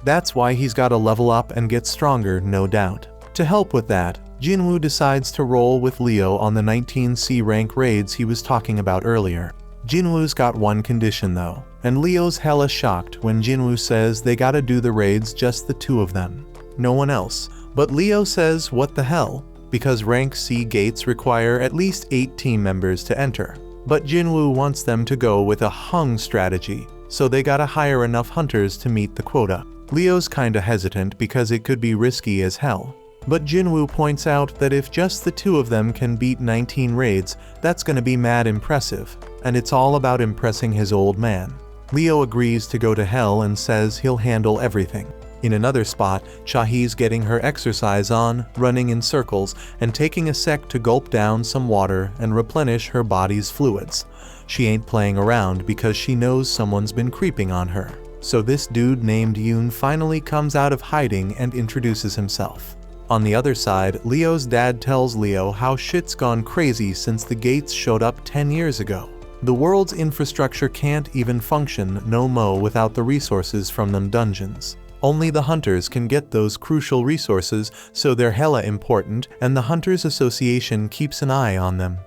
That's why he's gotta level up and get stronger, no doubt. To help with that, Jinwoo decides to roll with Leo on the 19C rank raids he was talking about earlier. Jinwoo's got one condition though, and Leo's hella shocked when Jinwoo says they gotta do the raids just the 2 of them. No one else. But Leo says what the hell, because rank C gates require at least 8 team members to enter. But Jinwoo wants them to go with a hung strategy, so they gotta hire enough hunters to meet the quota. Leo's kinda hesitant because it could be risky as hell. But Jinwoo points out that if just the 2 of them can beat 19 raids, that's gonna be mad impressive, and it's all about impressing his old man. Leo agrees to go to hell and says he'll handle everything. In another spot, Chahi's getting her exercise on, running in circles, and taking a sec to gulp down some water and replenish her body's fluids. She ain't playing around because she knows someone's been creeping on her. So this dude named Yoon finally comes out of hiding and introduces himself. On the other side, Leo's dad tells Leo how shit's gone crazy since the gates showed up 10 years ago. The world's infrastructure can't even function no mo without the resources from them dungeons. Only the hunters can get those crucial resources, so they're hella important, and the Hunters Association keeps an eye on them.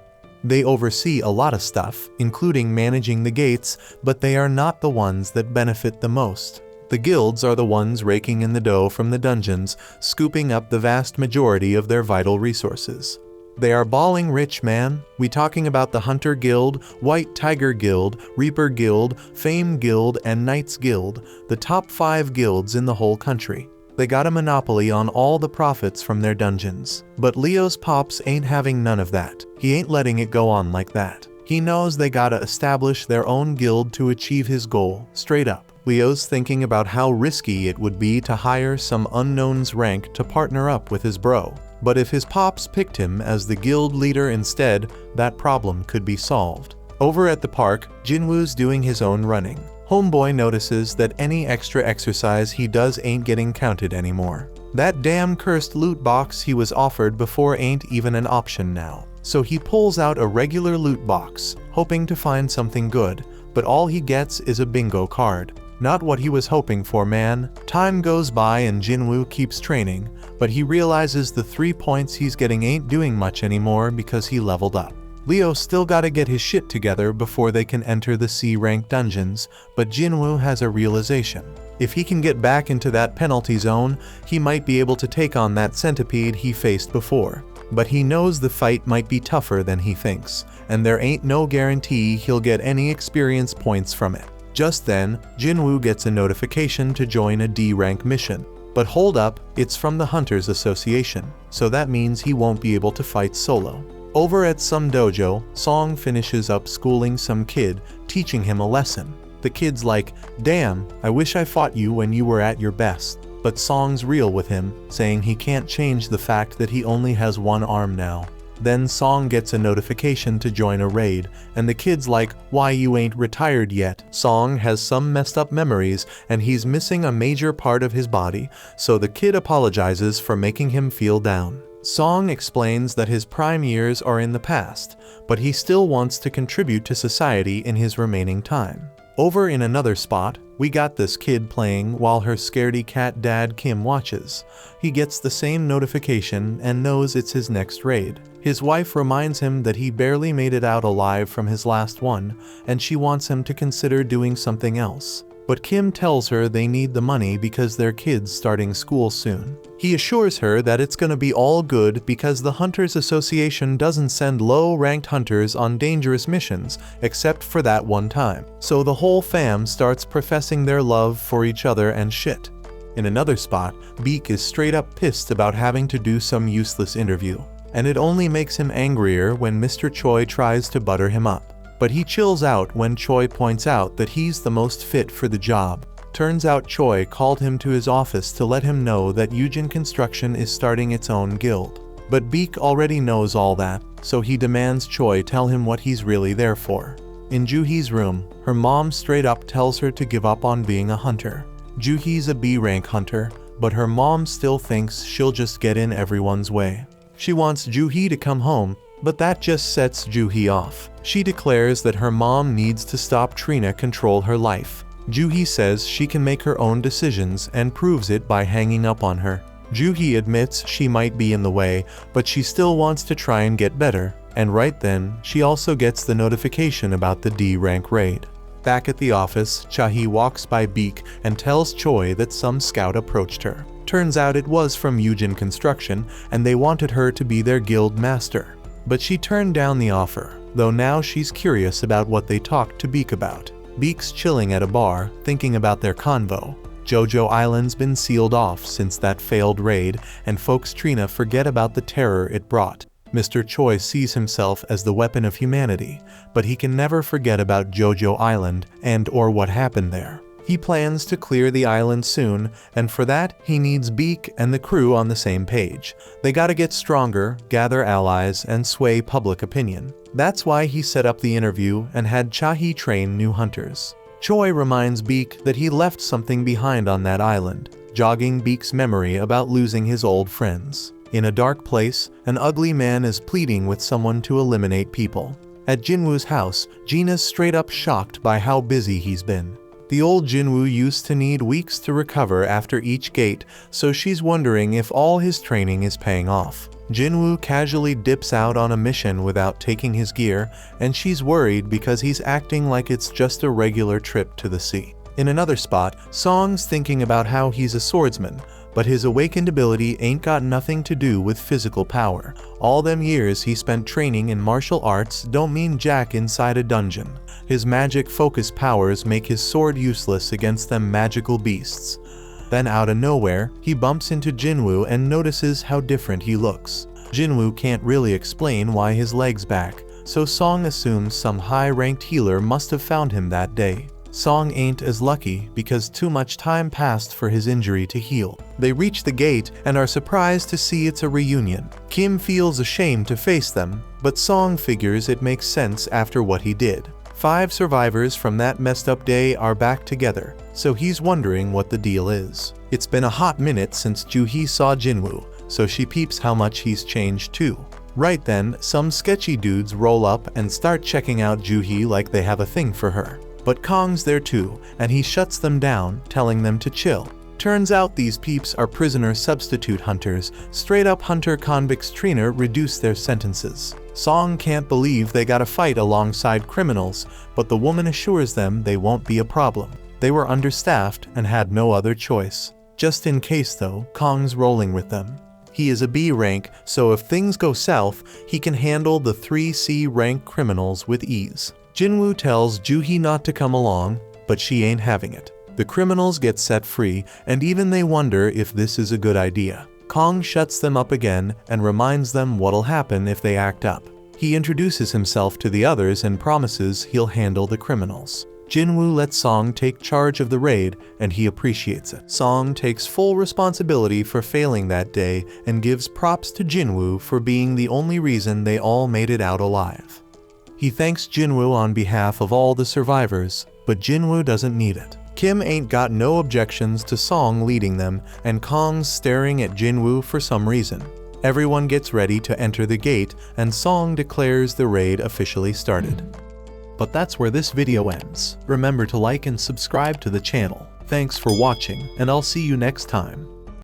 They oversee a lot of stuff, including managing the gates, but they are not the ones that benefit the most. The guilds are the ones raking in the dough from the dungeons, scooping up the vast majority of their vital resources. They are balling rich, man. We talking about the Hunter Guild, White Tiger Guild, Reaper Guild, Fame Guild, and Knights Guild, the top 5 guilds in the whole country. They got a monopoly on all the profits from their dungeons. But Leo's pops ain't having none of that. He ain't letting it go on like that. He knows they gotta establish their own guild to achieve his goal, straight up. Leo's thinking about how risky it would be to hire some unknown's rank to partner up with his bro. But if his pops picked him as the guild leader instead, that problem could be solved. Over at the park, Jinwoo's doing his own running. Homeboy notices that any extra exercise he does ain't getting counted anymore. That damn cursed loot box he was offered before ain't even an option now. So he pulls out a regular loot box, hoping to find something good, but all he gets is a bingo card. Not what he was hoping for, man. Time goes by and Jinwoo keeps training, but he realizes the 3 points he's getting ain't doing much anymore because he leveled up. Leo still gotta get his shit together before they can enter the C-rank dungeons, but Jinwoo has a realization. If he can get back into that penalty zone, he might be able to take on that centipede he faced before. But he knows the fight might be tougher than he thinks, and there ain't no guarantee he'll get any experience points from it. Just then, Jinwoo gets a notification to join a D-rank mission. But hold up, it's from the Hunters Association, so that means he won't be able to fight solo. Over at some dojo, Song finishes up schooling some kid, teaching him a lesson. The kid's like, "Damn, I wish I fought you when you were at your best." But Song's real with him, saying he can't change the fact that he only has one arm now. Then Song gets a notification to join a raid, and the kid's like, "Why you ain't retired yet?" Song has some messed up memories, and he's missing a major part of his body, so the kid apologizes for making him feel down. Song explains that his prime years are in the past, but he still wants to contribute to society in his remaining time. Over in another spot, We got this kid playing while her scaredy cat dad Kim watches. He gets the same notification and knows it's his next raid. His wife reminds him that he barely made it out alive from his last one, and she wants him to consider doing something else. But Kim tells her they need the money because their kid's starting school soon. He assures her that it's gonna be all good because the Hunters Association doesn't send low-ranked hunters on dangerous missions except for that one time. So the whole fam starts professing their love for each other and shit. In another spot, Beak is straight up pissed about having to do some useless interview. And it only makes him angrier when Mr. Choi tries to butter him up. But he chills out when Choi points out that he's the most fit for the job. Turns out Choi called him to his office to let him know that Yujin Construction is starting its own guild. But Beak already knows all that, so he demands Choi tell him what he's really there for. In Juhi's room, her mom straight up tells her to give up on being a hunter. Juhi's a B-rank hunter, but her mom still thinks she'll just get in everyone's way. She wants Juhi to come home, but that just sets Juhi off. She declares that her mom needs to stop Trina control her life. Juhi says she can make her own decisions and proves it by hanging up on her. Juhi admits she might be in the way, but she still wants to try and get better, and right then, she also gets the notification about the D-rank raid. Back at the office, Chahi walks by Beak and tells Choi that some scout approached her. Turns out it was from Yujin Construction, and they wanted her to be their guild master. But she turned down the offer, though now she's curious about what they talked to Beak about. Beak's chilling at a bar, thinking about their convo. Jojo Island's been sealed off since that failed raid, and folks Trina forget about the terror it brought. Mr. Choi sees himself as the weapon of humanity, but he can never forget about Jojo Island and/or what happened there. He plans to clear the island soon, and for that, he needs Beak and the crew on the same page. They gotta get stronger, gather allies, and sway public opinion. That's why he set up the interview and had Chahi train new hunters. Choi reminds Beak that he left something behind on that island, jogging Beak's memory about losing his old friends. In a dark place, an ugly man is pleading with someone to eliminate people. At Jinwoo's house, Gina's straight up shocked by how busy he's been. The old Jinwoo used to need weeks to recover after each gate, so she's wondering if all his training is paying off. Jinwoo casually dips out on a mission without taking his gear, and she's worried because he's acting like it's just a regular trip to the sea. In another spot, Song's thinking about how he's a swordsman, but his awakened ability ain't got nothing to do with physical power. All them years he spent training in martial arts don't mean jack inside a dungeon. His magic focus powers make his sword useless against them magical beasts. Then out of nowhere, he bumps into Jinwoo and notices how different he looks. Jinwoo can't really explain why his leg's back, so Song assumes some high-ranked healer must have found him that day. Song ain't as lucky because too much time passed for his injury to heal. They reach the gate and are surprised to see it's a reunion. Kim feels ashamed to face them, but Song figures it makes sense after what he did. 5 survivors from that messed up day are back together, so he's wondering what the deal is. It's been a hot minute since Juhi saw Jinwoo, so she peeps how much he's changed too. Right then, some sketchy dudes roll up and start checking out Juhi like they have a thing for her. But Kong's there too, and he shuts them down, telling them to chill. Turns out these peeps are prisoner substitute hunters. Straight up hunter convicts Trina reduce their sentences. Song can't believe they gotta fight alongside criminals, but the woman assures them they won't be a problem. They were understaffed and had no other choice. Just in case though, Kong's rolling with them. He is a B rank, so if things go south, he can handle the 3 C rank criminals with ease. Jinwoo tells Juhi not to come along, but she ain't having it. The criminals get set free, and even they wonder if this is a good idea. Kong shuts them up again and reminds them what'll happen if they act up. He introduces himself to the others and promises he'll handle the criminals. Jinwoo lets Song take charge of the raid, and he appreciates it. Song takes full responsibility for failing that day and gives props to Jinwoo for being the only reason they all made it out alive. He thanks Jinwoo on behalf of all the survivors, but Jinwoo doesn't need it. Kim ain't got no objections to Song leading them, and Kong's staring at Jinwoo for some reason. Everyone gets ready to enter the gate, and Song declares the raid officially started. But that's where this video ends. Remember to like and subscribe to the channel. Thanks for watching, and I'll see you next time.